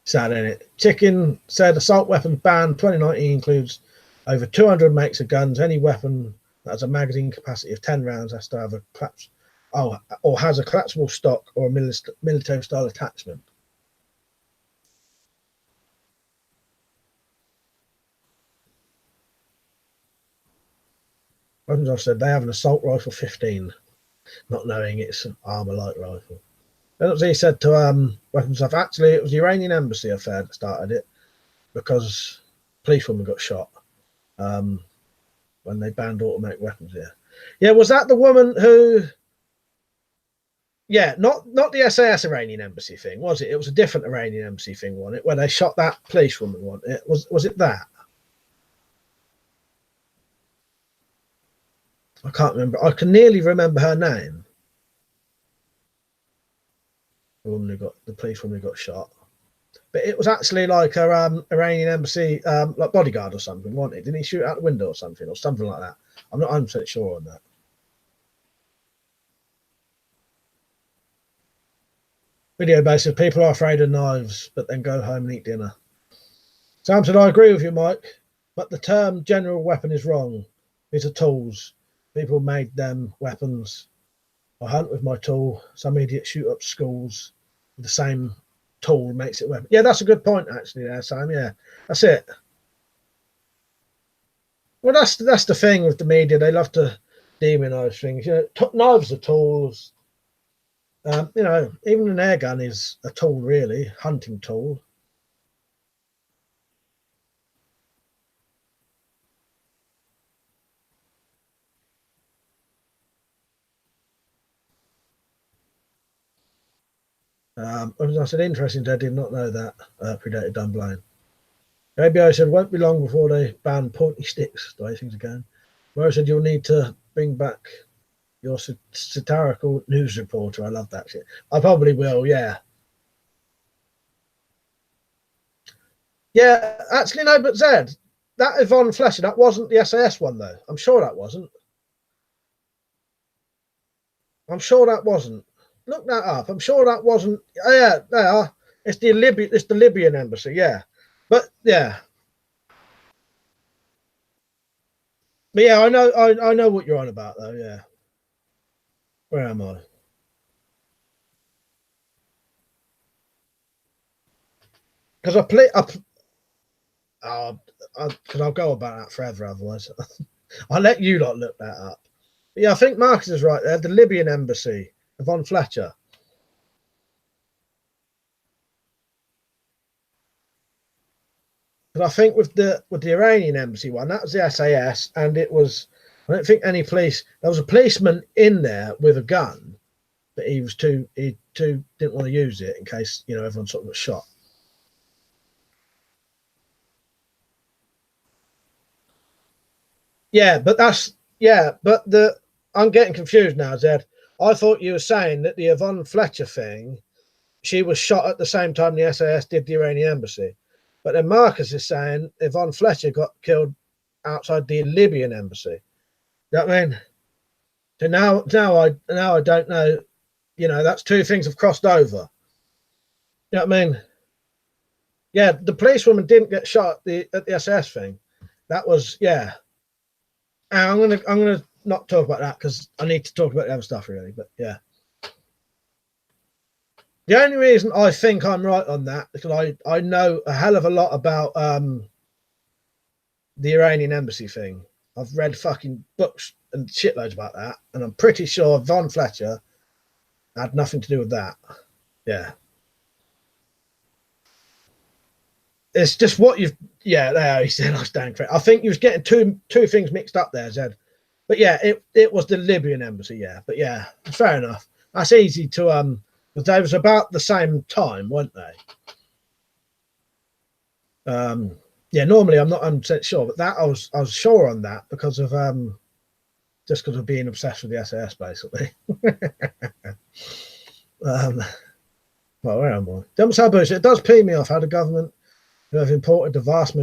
Sad, ain't it? Chicken said assault weapons ban 2019 includes over 200 makes of guns. Any weapon that has a magazine capacity of 10 rounds has to have a or has a collapsible stock or a military style attachment. Weapons I said they have an assault rifle 15, not knowing it's an armor light rifle. Then he said to weapons stuff. Actually, it was the Iranian embassy affair that started it because policewoman got shot when they banned automatic weapons here. Yeah, was that the woman who? Yeah, not the SAS Iranian embassy thing, was it? It was a different Iranian embassy thing, wasn't it? Where they shot that policewoman, wasn't it? Was it that? I can't remember. I can nearly remember her name. The woman who got the policewoman who got shot. But it was actually like a Iranian embassy, like bodyguard or something, wasn't it? Didn't he shoot out the window or something like that? I'm not 100% sure on that. Video basis, people are afraid of knives, but then go home and eat dinner. Sam said, I agree with you, Mike, but the term general weapon is wrong. These are tools. People made them weapons. I hunt with my tool. Some idiots shoot up schools with the same tool makes it weapon. Yeah, that's a good point, actually, there, Sam. Yeah, that's it. Well, that's the thing with the media. They love to demonize things. You know, knives are tools. You know, even an air gun is a tool, really, hunting tool. I said, interesting. I did not know that. Predator Dunblane. ABI said, won't be long before they ban pointy sticks. The way things are going. Where I said, you'll need to bring back your satirical news reporter. I love that shit. I probably will, yeah. Yeah, actually, no, but Zed, that Yvonne Fletcher, that wasn't the SAS one, though. I'm sure that wasn't. I'm sure that wasn't. Look that up. I'm sure that wasn't. Oh, yeah, they are. It's the Libyan embassy, yeah. But yeah. But yeah, I know what you're on about, though, yeah. Where am I? Because because I'll go about that forever otherwise. I'll let you lot look that up. But yeah, I think Marcus is right there. The Libyan embassy, Yvonne Fletcher. But I think with the Iranian embassy one, that was the SAS, and it was. I don't think any police. There was a policeman in there with a gun, but he didn't want to use it in case everyone sort of got shot. Yeah, but I'm getting confused now, Zed. I thought you were saying that the Yvonne Fletcher thing, she was shot at the same time the SAS did the Iranian embassy. But then Marcus is saying Yvonne Fletcher got killed outside the Libyan embassy. You know what I mean? So now I don't know. That's two things have crossed over. You know what I mean? Yeah, the policewoman didn't get shot at the SAS thing. That was I'm gonna not talk about that because I need to talk about the other stuff really. But yeah, the only reason I think I'm right on that is because I know a hell of a lot about the Iranian embassy thing. I've read fucking books and shitloads about that, and I'm pretty sure Von Fletcher had nothing to do with that. Yeah. It's just what you've. Yeah, there he said. I stand correct. I think you was getting two things mixed up there, Zed. But yeah, it was the Libyan embassy. Yeah, but yeah, fair enough. That's easy to because they was about the same time, weren't they? Yeah. Normally, I'm not 100% sure, but that I was sure on that because of just because of being obsessed with the SAS, basically. Well, where am I? It does pee me off how the government who have imported the vast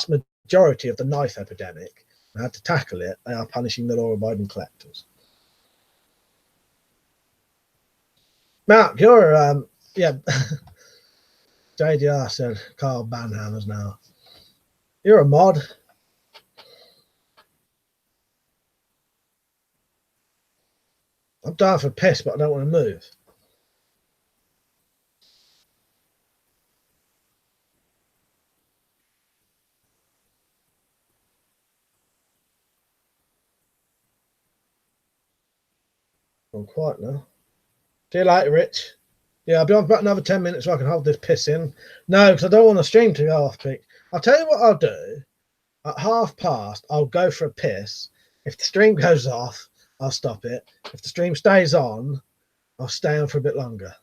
majority of the knife epidemic and had to tackle it, they are punishing the law-abiding collectors. Mark, you're yeah. JDR said Carl Banhammers now. You're a mod. I'm down for piss, but I don't want to move. I'm quiet now. See you later, Rich. Yeah, I'll be on for about another 10 minutes so I can hold this piss in. No, because I don't want the stream to go off peak. I'll tell you what I'll do. At 1:30, I'll go for a piss. If the stream goes off, I'll stop it. If the stream stays on, I'll stay on for a bit longer.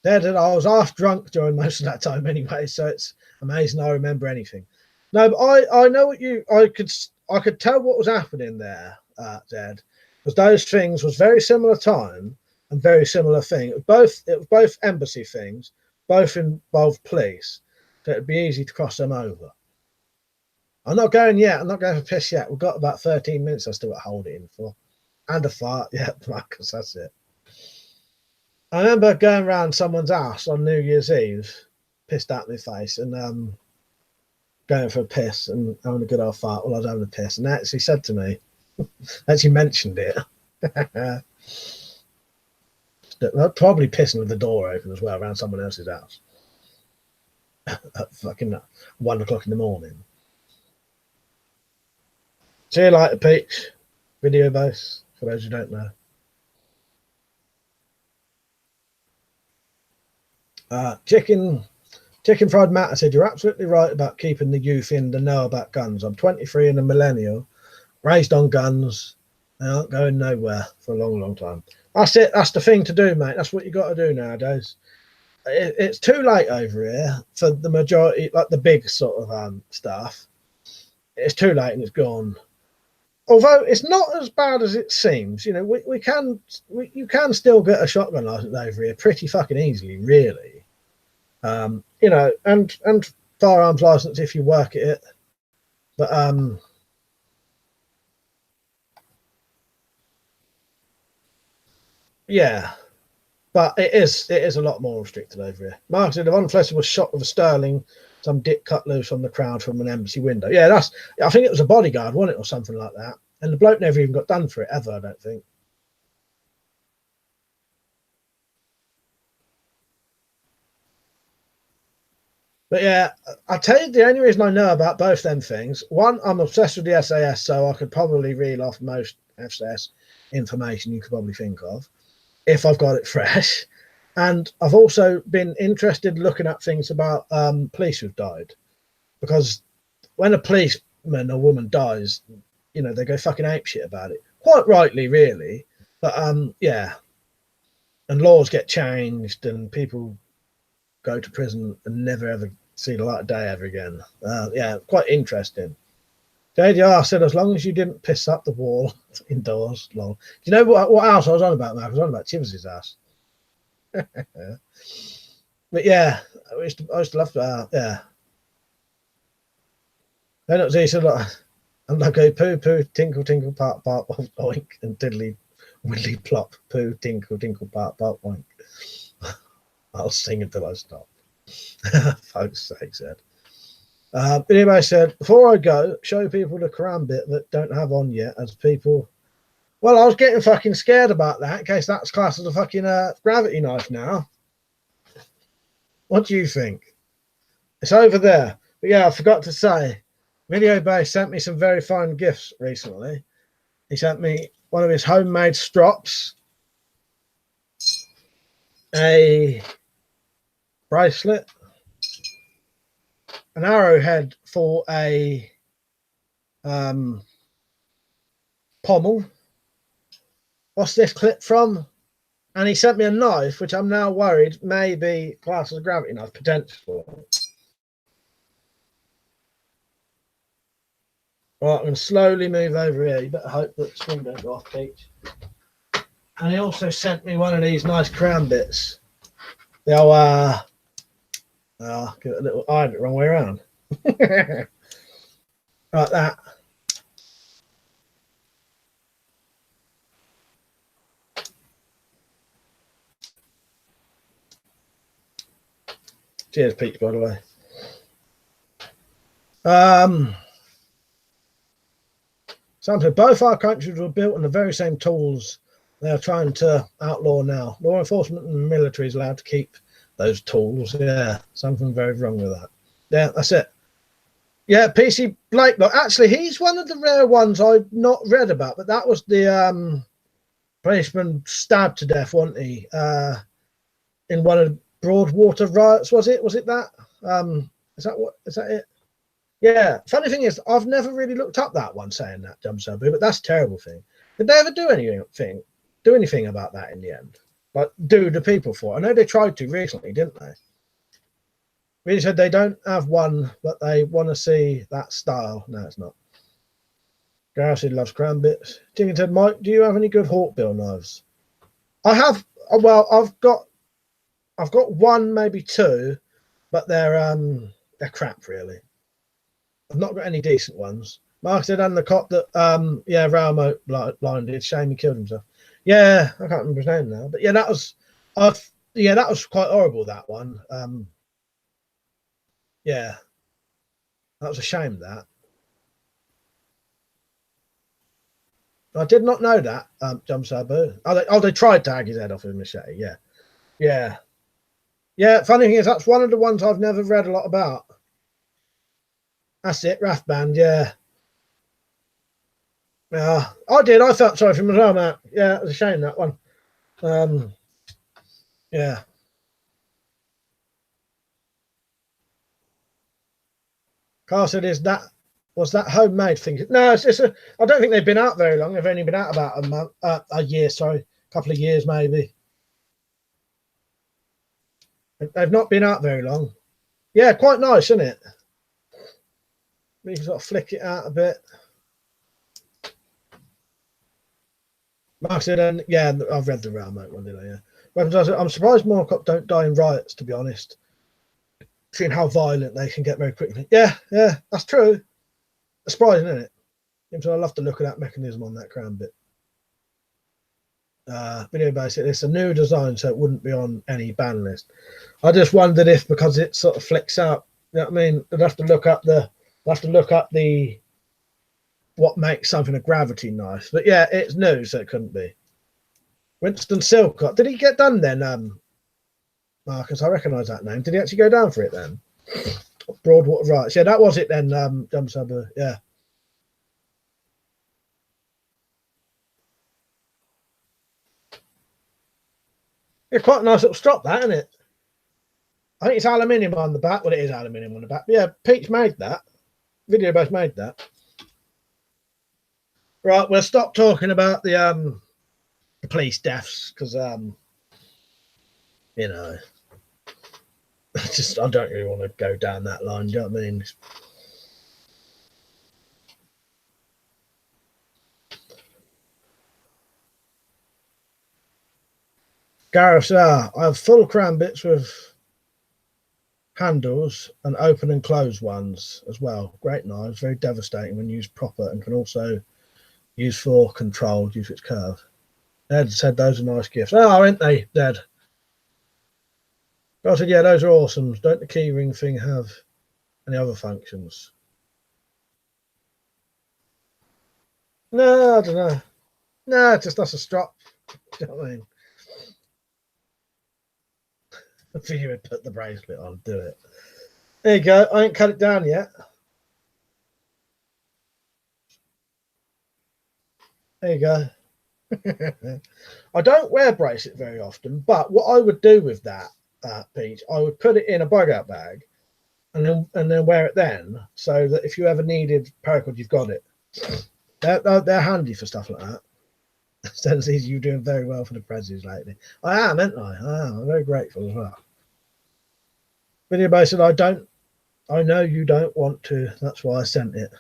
I was half drunk during most of that time anyway, so it's amazing I remember anything. No, but I know what I could tell what was happening there, Zed, because those things was very similar time and very similar thing. It was both embassy things, both involved police, so it'd be easy to cross them over. I'm not going yet. I'm not going for piss yet. We've got about 13 minutes I still got to hold it in for. And a fart. Yeah, Marcus, that's it. I remember going around someone's house on New Year's Eve, pissed out my face, and going for a piss and having a good old fart while I was having a piss. And they actually said to me, actually mentioned it, they're probably pissing with the door open as well around someone else's house at fucking 1 o'clock in the morning. See you later, Peach. Video base, for those who don't know. Chicken Fried Matter said, you're absolutely right about keeping the youth in the know about guns. I'm 23 and a millennial, raised on guns. They aren't going nowhere for a long, long time. That's it. That's the thing to do, mate. That's what you got to do nowadays. It's too late over here for the majority, like the big sort of stuff. It's too late and it's gone. Although it's not as bad as it seems, you know, you can still get a shotgun license over here pretty fucking easily, really. You know, and firearms license if you work at it. But yeah. But it is a lot more restricted over here. Mark said, Von Flesser was shot with a Sterling, some dick cut loose from the crowd from an embassy window. Yeah, I think it was a bodyguard, wasn't it, or something like that. And the bloke never even got done for it ever, I don't think. But yeah, I'll tell you the only reason I know about both them things. One, I'm obsessed with the SAS, so I could probably reel off most SAS information you could probably think of if I've got it fresh. And I've also been interested looking at things about police who've died. Because when a policeman or woman dies, you know, they go fucking apeshit about it. Quite rightly, really. But yeah. And laws get changed and people go to prison and never ever see the light of day ever again. Yeah, quite interesting. JDR said, as long as you didn't piss up the wall indoors, lol. Do you know what house I was on about, Mark? I was on about Chivers' house. But yeah, I used to love that. Yeah. Then it was he said, I'm like a poo poo, tinkle tinkle, part part, oink, and diddly widdly plop, poo, tinkle tinkle, part part, oink. I'll sing until I stop. Folks' sake, said. Anyway, said, before I go, show people the Quran bit that don't have on yet, as people. Well, I was getting fucking scared about that in case that's classed as a fucking gravity knife now. What do you think? It's over there. But yeah, I forgot to say, Video Bay sent me some very fine gifts recently. He sent me one of his homemade strops, a bracelet, an arrowhead for a pommel. What's this clip from? And he sent me a knife, which I'm now worried may be classed as a gravity knife, potentially. Right, I'm going to slowly move over here. You better hope that the screen don't go off, Peach. And he also sent me one of these nice crown bits. They'll give it a little, I had it the wrong way around. Like that. Cheers, Peach, by the way. Something. Both our countries were built on the very same tools they are trying to outlaw now. Law enforcement and military is allowed to keep those tools. Yeah, something very wrong with that. Yeah, that's it. Yeah, PC Blake. Look, actually, he's one of the rare ones I've not read about, but that was the policeman stabbed to death, wasn't he? In one of the Broadwater riots, was it? Was it that? Is that it? Yeah. Funny thing is, I've never really looked up that one saying that, Sabu, but that's a terrible thing. Did they ever do anything about that in the end? Like, do the people for it? I know they tried to recently, didn't they? Really said they don't have one, but they want to see that style. No, it's not. Gareth said loves Crambits. Chicken said, Mike, do you have any good Hawkbill knives? I have. Well, I've got one, maybe two, but they're crap, really. I've not got any decent ones. Mark said, and the cop that Ramo blinded. Shame he killed himself. Yeah, I can't remember his name now, but yeah, that was quite horrible. That one. Yeah, that was a shame. That I did not know that. Jump Sabu. They tried to hag his head off with a machete. Yeah. Funny thing is, that's one of the ones I've never read a lot about. That's it, Rathband. Yeah. I did. I felt sorry for him as well, Matt. Yeah, it was a shame, that one. Yeah. Carl said, was that homemade thing? No, it's just I don't think they've been out very long. They've only been out about a month, a year, sorry, a couple of years maybe. They've not been out very long. Yeah, quite nice, isn't it? You can sort of flick it out a bit. Mark said, and yeah, I've read the Railmate one, did I? Yeah. Weapons, I'm surprised more cops don't die in riots, to be honest. Seeing how violent they can get very quickly. Yeah, that's true. It's surprising, isn't it? I love to look at that mechanism on that crown bit. Video basic. It's a new design, so it wouldn't be on any ban list. I just wondered if because it sort of flicks out. You know what I mean? I'd have to look up the what makes something a gravity knife. But yeah, it's new, so it couldn't be. Winston Silcott. Did he get done then? Marcus, I recognise that name. Did he actually go down for it then? Broadwater riots. Yeah, that was it then. Dumb Suburb. Yeah. Yeah, quite a nice little strop, that, isn't it? I think it's aluminium on the back. Well, it is aluminium on the back. But yeah, Pete's made that. Video both made that. Right, we'll stop talking about the police deaths because you know, I don't really want to go down that line. Do you know what I mean? Gareth, I have full crown bits with handles and open and close ones as well. Great knives, very devastating when used proper, and can also use for control due to its curve. Ed said those are nice gifts. Oh, aren't they, Dad? I said, yeah, those are awesome. Don't the keyring thing have any other functions? No, I don't know. No, just that's a strap. Do you know what I mean? I think you would put the bracelet on, do it. There you go. I ain't cut it down yet. There you go. I don't wear bracelet very often, but what I would do with that, Peach, I would put it in a bug out bag and then wear it then, so that if you ever needed paracord, you've got it. They're handy for stuff like that. Senses, you're doing very well for the prezzies lately. I am, aren't I? I'm very grateful as well. Video base said, I know you don't want to. That's why I sent it.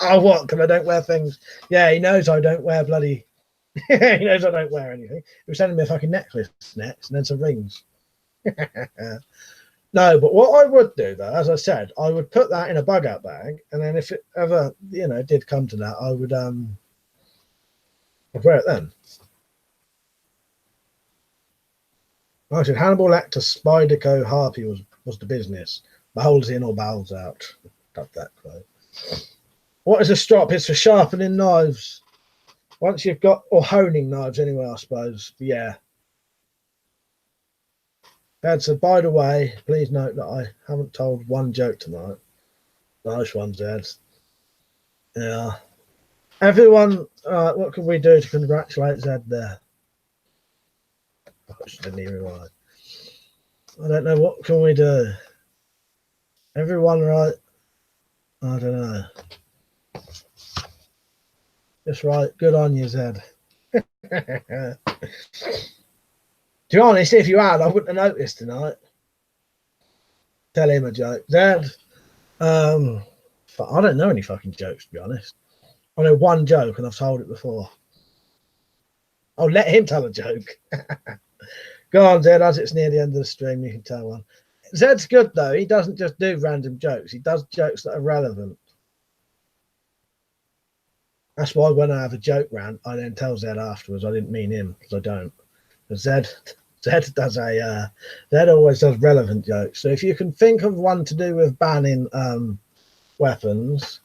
Oh, what? Because I don't wear things. Yeah, he knows I don't wear bloody. He knows I don't wear anything. He was sending me a fucking necklace next and then some rings. No, but what I would do though, as I said, I would put that in a bug out bag, and then if it ever, did come to that, I would I'd wear it then. I said Hannibal Lecter Spyderco Harpy was was the business. Bowls in or bowls out. Love that quote. What is a strop? It's for sharpening knives. Once you've got, or honing knives anyway, I suppose. Yeah. Dad said, by the way, please note that I haven't told one joke tonight. Nice one, Dad. Yeah. Everyone, what can we do to congratulate Zed there? I didn't even realize. I don't know, what can we do? Everyone, right? I don't know. Just right. Good on you, Zed. To be honest, if you had, I wouldn't have noticed tonight. Tell him a joke. Zed, I don't know any fucking jokes, to be honest. I know one joke and I've told it before. I'll let him tell a joke. Go on, Zed, as it's near the end of the stream, you can tell one. Zed's good, though. He doesn't just do random jokes. He does jokes that are relevant. That's why when I have a joke rant, I then tell Zed afterwards I didn't mean him, because I don't. But Zed does Zed always does relevant jokes. So if you can think of one to do with banning weapons,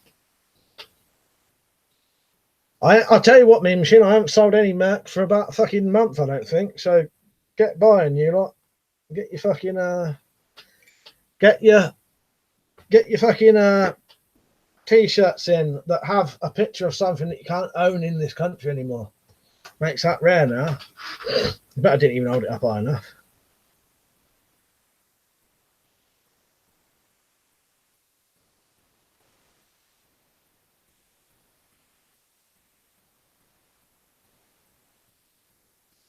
I'll tell you what, me machine, I haven't sold any Merc for about a fucking month, I don't think. So get buying, you lot. Get your fucking get your fucking t-shirts in that have a picture of something that you can't own in this country anymore. Makes that rare now. But I didn't even hold it up high enough.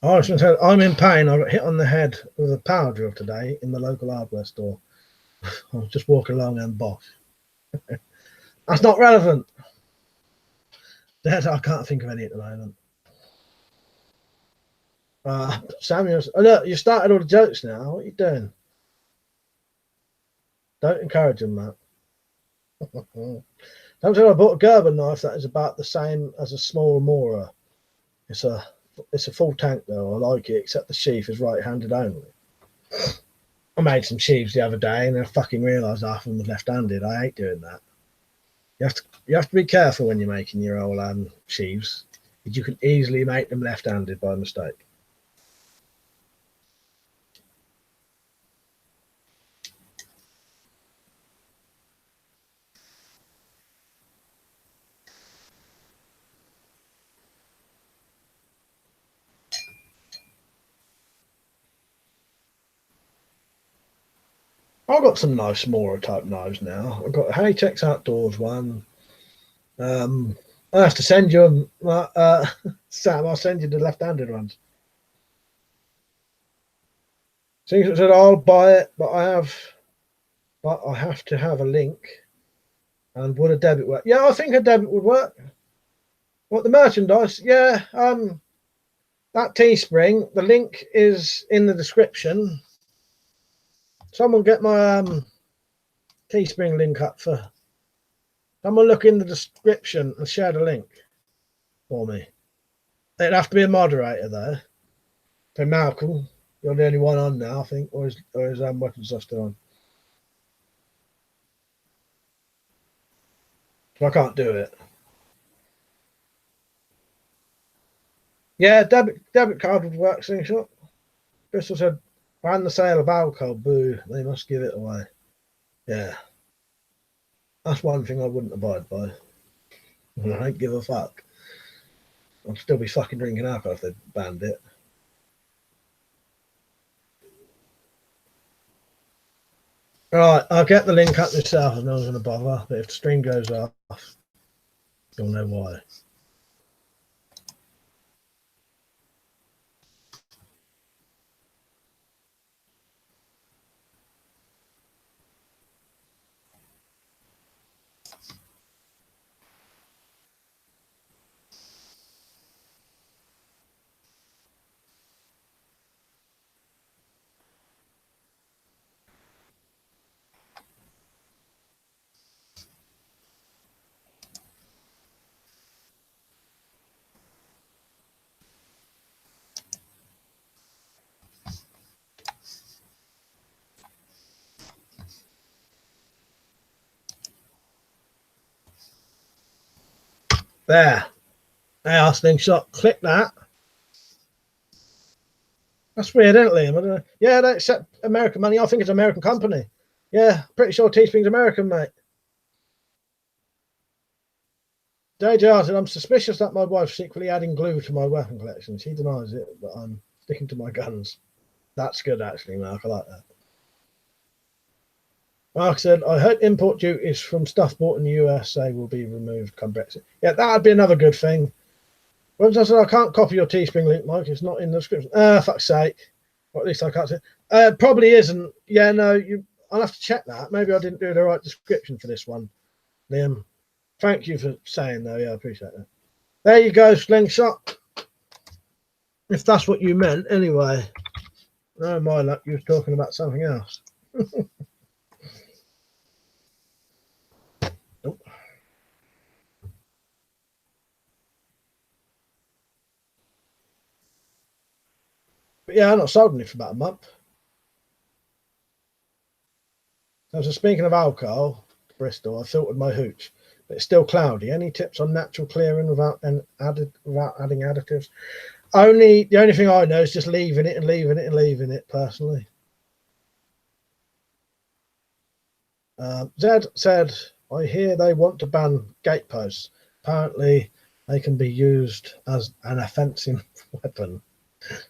I was going to say, I'm in pain. I got hit on the head with a power drill today in the local hardware store. I was just walking along and bosh. That's not relevant. I can't think of any at the moment. Samuel, look, you started all the jokes now. What are you doing? Don't encourage them, Matt. Don't tell I bought a Gerber knife that is about the same as a small Mora. It's a full tank though. I like it, except the sheath is right-handed only. I made some sheaves the other day and I fucking realised half of them was left-handed. I hate doing that. You have to be careful when you're making your old sheaves. You can easily make them left-handed by mistake. I've got some nice smaller type knives now. I've got a HX Outdoors one. I have to send you them, Sam. I'll send you the left-handed ones. Things said I'll buy it, but I have to have a link. And would a debit work? Yeah, I think a debit would work. What, the merchandise? Yeah. That Teespring. The link is in the description. Someone get my Teespring link up for. Someone look in the description and share the link for me. It'd have to be a moderator though. So Malcolm, you're the only one on now, I think, or is weapons stuff still on? I can't do it. Yeah, debit card would work, Slingshot. Crystal said, ran the sale of alcohol, boo, they must give it away. Yeah. That's one thing I wouldn't abide by. I don't give a fuck. I'd still be fucking drinking alcohol if they banned it. Right, I'll get the link up myself. No one's going to bother. But if the stream goes off, you'll know why. There. Our slingshot. Click that. That's weird, isn't it, Liam? Yeah, they accept American money. I think it's an American company. Yeah, pretty sure Teespring's American, mate. JJ said, I'm suspicious that my wife's secretly adding glue to my weapon collection. She denies it, but I'm sticking to my guns. That's good, actually, Mark. I like that. Mark said, I hope import duties from stuff bought in the USA will be removed come Brexit. Yeah, that would be another good thing. Webs, I said, I can't copy your Teespring link, Mike. It's not in the description. Fuck's sake. Or at least I can't say. Probably isn't. Yeah, no, I'll have to check that. Maybe I didn't do the right description for this one, Liam. Thank you for saying, though. Yeah, I appreciate that. There you go, Slingshot. If that's what you meant, anyway. No, my luck, you were talking about something else. Nope. But yeah, I've not sold any for about a month. So speaking of alcohol, Bristol, I filtered my hooch, but it's still cloudy. Any tips on natural clearing without adding additives? The only thing I know is just leaving it and leaving it and leaving it personally. Zed said, I hear they want to ban gateposts. Apparently, they can be used as an offensive weapon.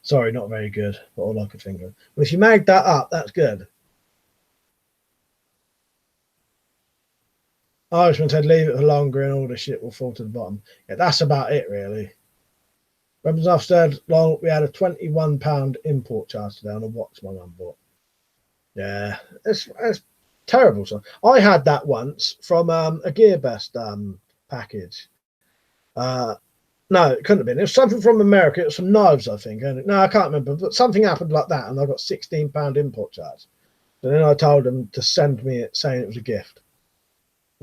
Sorry, not very good, but all I could think of. But if you mag that up, that's good. Irishman said, leave it for longer and all the shit will fall to the bottom. Yeah, that's about it, really. Rebensov said, long, we had a £21 import charge today on a watch my mum bought. Yeah, it's terrible. So I had that once from a GearBest package. No, it couldn't have been. It was something from America. It was some knives, I think. No, I can't remember. But something happened like that, and I got £16 import charge. So then I told them to send me it, saying it was a gift.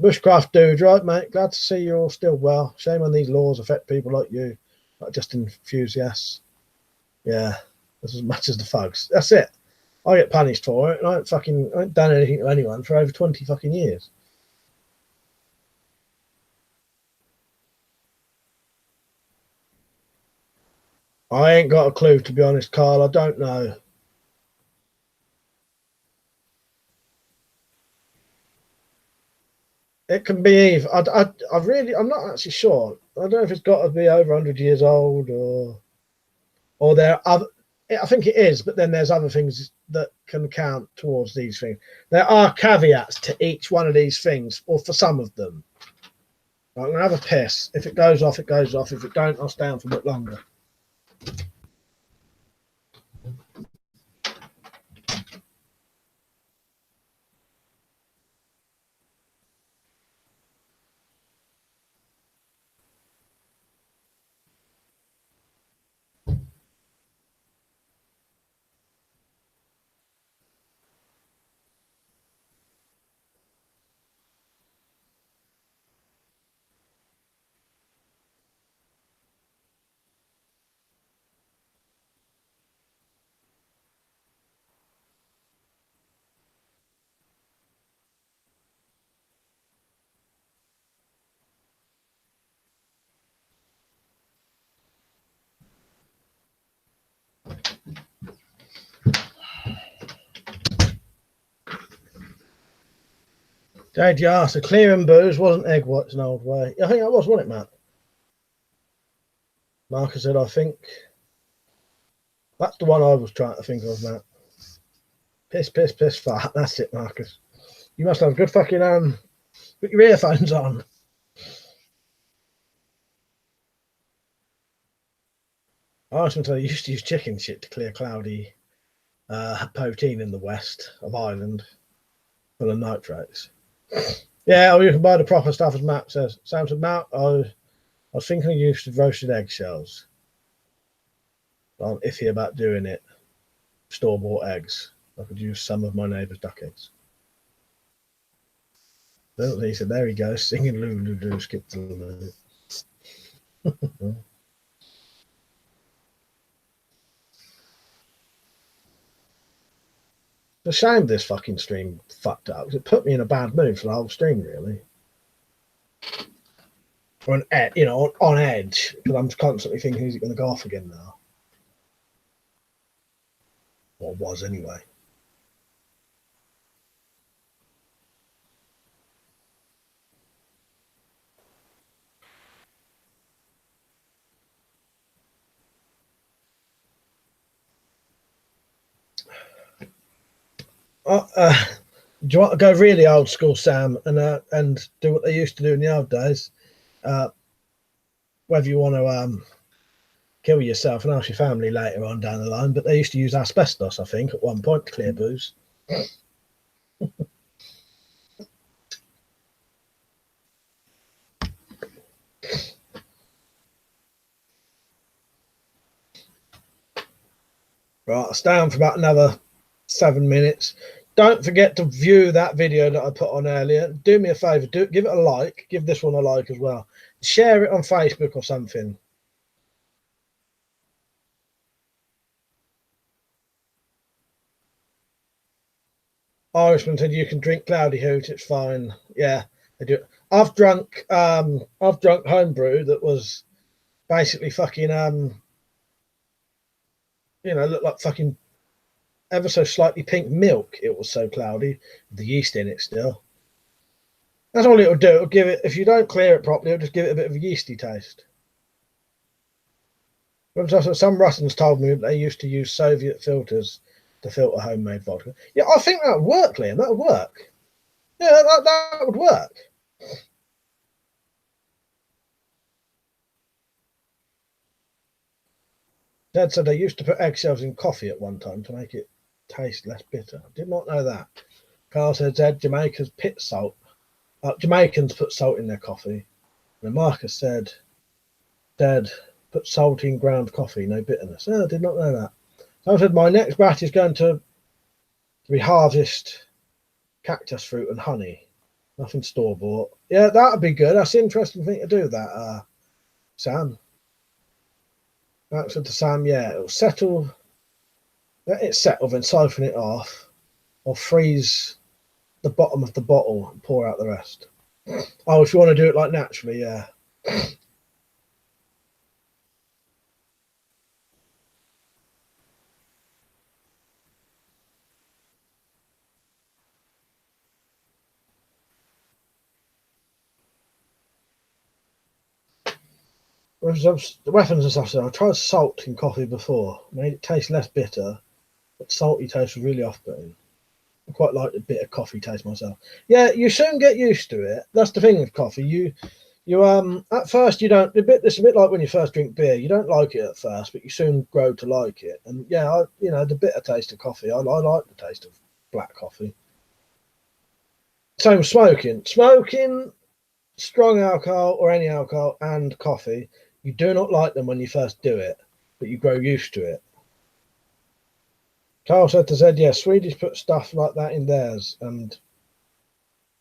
Bushcraft dude, right, mate? Glad to see you're all still well. Shame on these laws affect people like you, not just enthusiasts. Yeah, as much as the thugs. That's it. I get punished for it, and I ain't done anything to anyone for over 20 fucking years. I ain't got a clue, to be honest, Carl. I don't know. It can be either. I'm not actually sure. I don't know if it's got to be over 100 years old or there are other. I think it is, but then there's other things that can count towards these things. There are caveats to each one of these things, or for some of them. I'm gonna have a piss. If it goes off, it goes off. If it don't, I'll stay on for a bit longer. JGR, so clearing booze wasn't egg whites an old way. I think that was, wasn't it, Matt? Marcus said, I think that's the one I was trying to think of, Matt. Piss, piss, piss, fart. That's it, Marcus. You must have good fucking put your earphones on. I was going to tell you, used to use chicken shit to clear cloudy poteen in the west of Ireland full of nitrates. Yeah, or you can buy the proper stuff, as Matt says. Sam said, Matt, I was thinking of using roasted eggshells. I'm iffy about doing it. Store-bought eggs. I could use some of my neighbour's duck eggs. He said, there he goes, singing Lou, Lou, Lou, skip the Lou. It's a shame this fucking stream fucked up, because it put me in a bad mood for the whole stream, really. or on edge, because I'm constantly thinking, is it going to go off again now? Or was anyway. Do you want to go really old school, Sam, and do what they used to do in the old days? Whether you want to kill yourself and ask your family later on down the line, but they used to use asbestos, I think, at one point to clear booze. Right, I'll stay on for about another 7 minutes. Don't forget to view that video that I put on earlier. Do me a favour, give it a like. Give this one a like as well. Share it on Facebook or something. Irishman said you can drink cloudy hoot, it's fine. Yeah, I do. I've drunk homebrew that was basically fucking looked like fucking ever so slightly pink milk. It was so cloudy, with the yeast in it still. That's all it'll do. It'll give it, if you don't clear it properly, it'll just give it a bit of a yeasty taste. Some Russians told me they used to use Soviet filters to filter homemade vodka. Yeah, I think that would work, Liam. That would work. Yeah, that would work. Dad said they used to put eggshells in coffee at one time to make it taste less bitter. I did not know that. Carl said, Dad, Jamaicans put salt. Jamaicans put salt in their coffee. And Marcus said, Dad, put salt in ground coffee, no bitterness. Oh, I did not know that. So I said, my next batch is going to be harvest cactus fruit and honey. Nothing store bought. Yeah, that would be good. That's an interesting thing to do, that, Sam. Answer to Sam, yeah, it'll settle. Let it settle, then siphon it off, or freeze the bottom of the bottle and pour out the rest. Oh, if you want to do it like naturally, yeah. The weapons and stuff. So I tried salt in coffee before, made it taste less bitter, but salty taste was really off-putting. I quite like the bitter coffee taste myself. Yeah, you soon get used to it. That's the thing with coffee. You at first you don't. It's a bit like when you first drink beer. You don't like it at first, but you soon grow to like it. And yeah, the bitter taste of coffee. I like the taste of black coffee. Same with smoking. Smoking strong alcohol or any alcohol and coffee. You do not like them when you first do it, but you grow used to it. Carl said to Zed, yeah, Swedish put stuff like that in theirs, and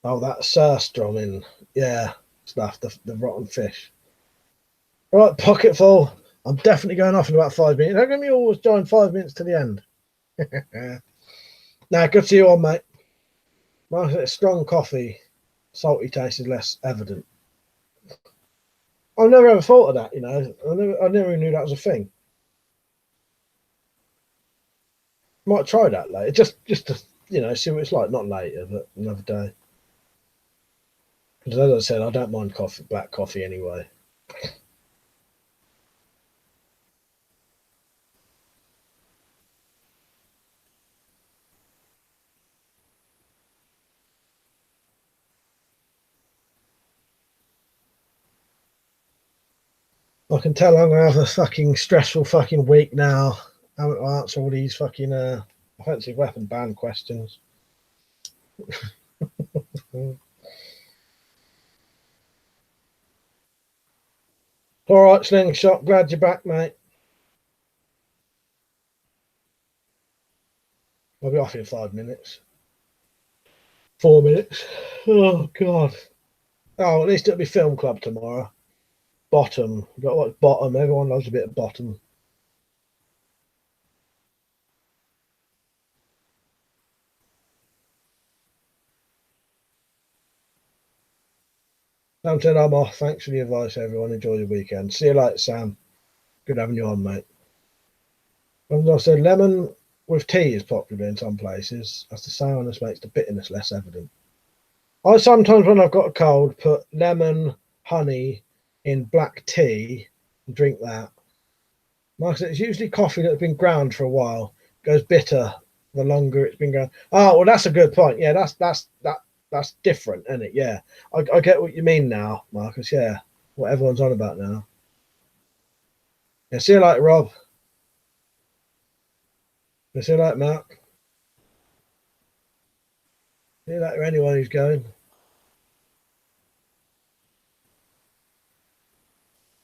that surström in, yeah, stuff, the rotten fish. Right, pocket full. I'm definitely going off in about 5 minutes. How come you always join 5 minutes to the end? Now, good to see you on, mate. Strong coffee, salty taste is less evident. I've never ever thought of that, I never knew that was a thing. Might try that later, just to see what it's like. Not later, but another day. Because as I said, I don't mind black coffee anyway. I can tell I'm gonna have a fucking stressful fucking week now. I haven't answered all these fucking offensive weapon ban questions. All right, Slingshot, glad you're back, mate. I'll be off in 5 minutes. 4 minutes. Oh god. Oh, at least it'll be film club tomorrow. Bottom. You've got to watch Bottom. Everyone loves a bit of Bottom. Sam said, I'm off. Thanks for the advice, everyone. Enjoy your weekend. See you later, Sam. Good having you on, mate. And I said, lemon with tea is popular in some places, as the sourness makes the bitterness less evident. I sometimes, when I've got a cold, put lemon, honey in black tea and drink that. Like I said, it's usually coffee that's been ground for a while. It goes bitter the longer it's been ground. Oh, well, that's a good point. Yeah, that's different, isn't it? Yeah, I get what you mean now, Marcus. Yeah, what everyone's on about now. Yeah, see you later, Rob. Yeah, see you later, Mark. See you later, anyone who's going.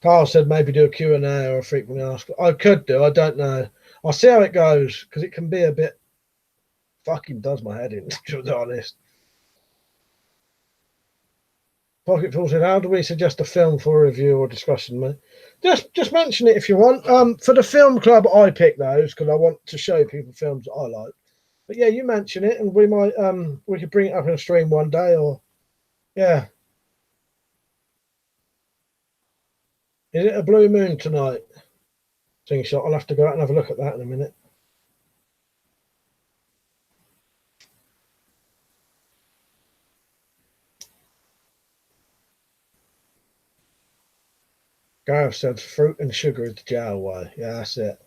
Carl said maybe do a Q&A or a frequently asked. I could do. I don't know. I'll see how it goes because it can be a bit fucking does my head in, to be honest. Pocketful said, "How do we suggest a film for review or discussion, mate? Just mention it if you want. For the film club, I pick those because I want to show people films that I like. But yeah, you mention it, and we might we could bring it up in a stream one day, or yeah. Is it a blue moon tonight? Thing shot. I'll have to go out and have a look at that in a minute. Gareth said fruit and sugar is the jail way. Yeah, that's it.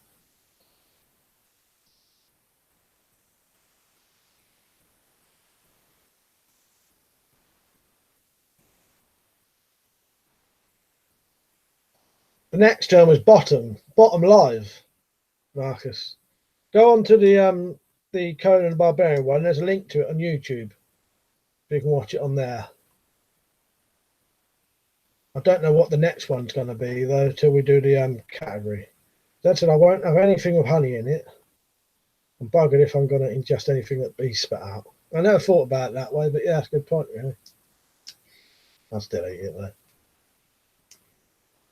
The next term is bottom live, Marcus. Go on to the Conan the Barbarian one. There's a link to it on YouTube. You can watch it on there. I don't know what the next one's going to be though till we do the category. That's it. I won't have anything with honey in it. I'm buggered if I'm going to ingest anything that be spat out. I never thought about it that way, but yeah, that's a good point, really. I'll still eat it though.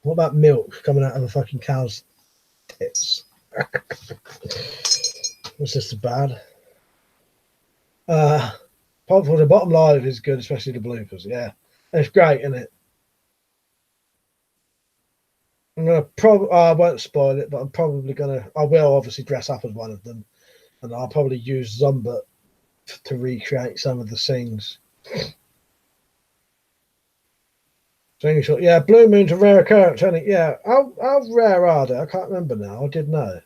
What about milk coming out of a fucking cow's tits? Was this bad? For the bottom live is good, especially the bloopers. Yeah, it's great, isn't it? I'm gonna I won't spoil it, but I'm probably gonna. I will obviously dress up as one of them, and I'll probably use Zumba to recreate some of the scenes. Yeah, blue moon's a rare occurrence, isn't it? Yeah, how rare are they? I can't remember now. I did know.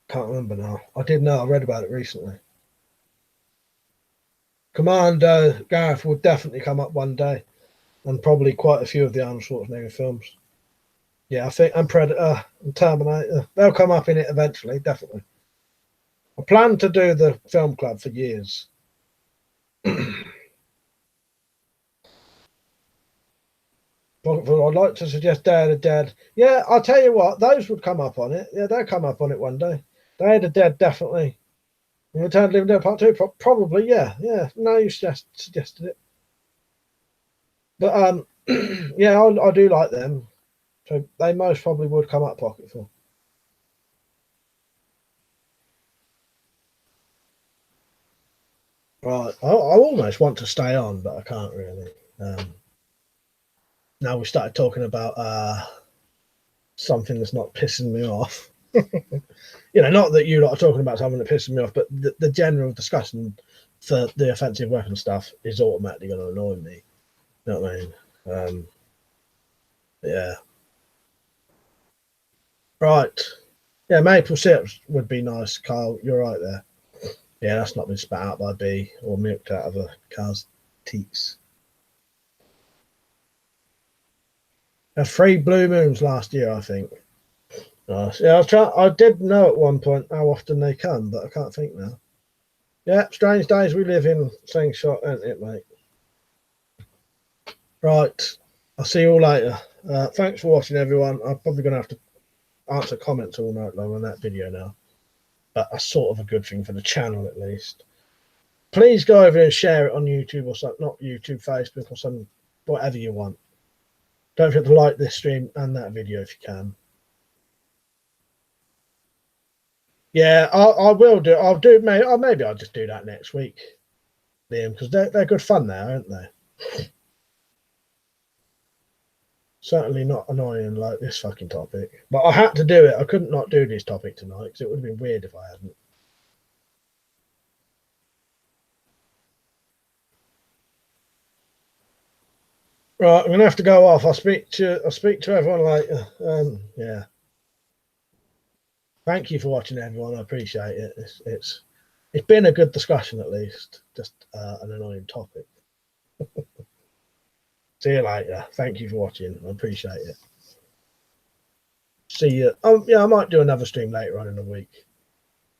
Can't remember now. I did know. I read about it recently. Commando Gareth will definitely come up one day, and probably quite a few of the Arnold Schwarzenegger films. Yeah, I think and Predator and Terminator, they'll come up in it eventually, definitely. I planned to do the film club for years. I'd like to suggest Day of the Dead. Yeah, I'll tell you what, those would come up on it. Yeah, they'll come up on it one day. Day of the Dead, definitely. Return of the Living Dead Part 2, probably, yeah. Yeah, no, you suggested it. But yeah, I do like them. So they most probably would come up Pocketful. Right, I almost want to stay on, but I can't really. Now we started talking about something that's not pissing me off. Not that you lot are talking about something that pisses me off, but the general discussion for the offensive weapon stuff is automatically going to annoy me. You know what I mean? Yeah. Right. Yeah, maple syrup would be nice, Carl. You're right there. Yeah, that's not been spat out by a bee or milked out of a cow's teats. Had 3 blue moons last year, I think. Nice. Yeah, I did know at one point how often they come, but I can't think now. Yeah, strange days we live in, saying shot, ain't it, mate? Right. I'll see you all later. Thanks for watching, everyone. I'm probably going to have to answer comments all night long on that video now. But that's sort of a good thing for the channel, at least. Please go over and share it on YouTube or something. Not YouTube, Facebook or something. Whatever you want. Don't forget to like this stream and that video if you can. Yeah, I will do. Maybe I'll just do that next week. Liam, because they're good fun now, aren't they? Certainly not annoying like this fucking topic. But I had to do it. I couldn't not do this topic tonight because it would have been weird if I hadn't. Right, I'm gonna have to go off. I'll speak to everyone later. Yeah. Thank you for watching, everyone. I appreciate it. It's been a good discussion at least. Just an annoying topic. See you later. Thank you for watching. I appreciate it. See you. Oh yeah, I might do another stream later on in the week.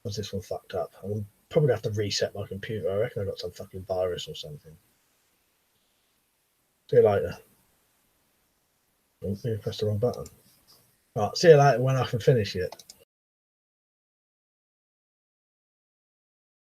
Because this one fucked up. I'm probably gonna have to reset my computer. I reckon I got some fucking virus or something. See you later. Oh, you pressed the wrong button. Right, see you later when I can finish it.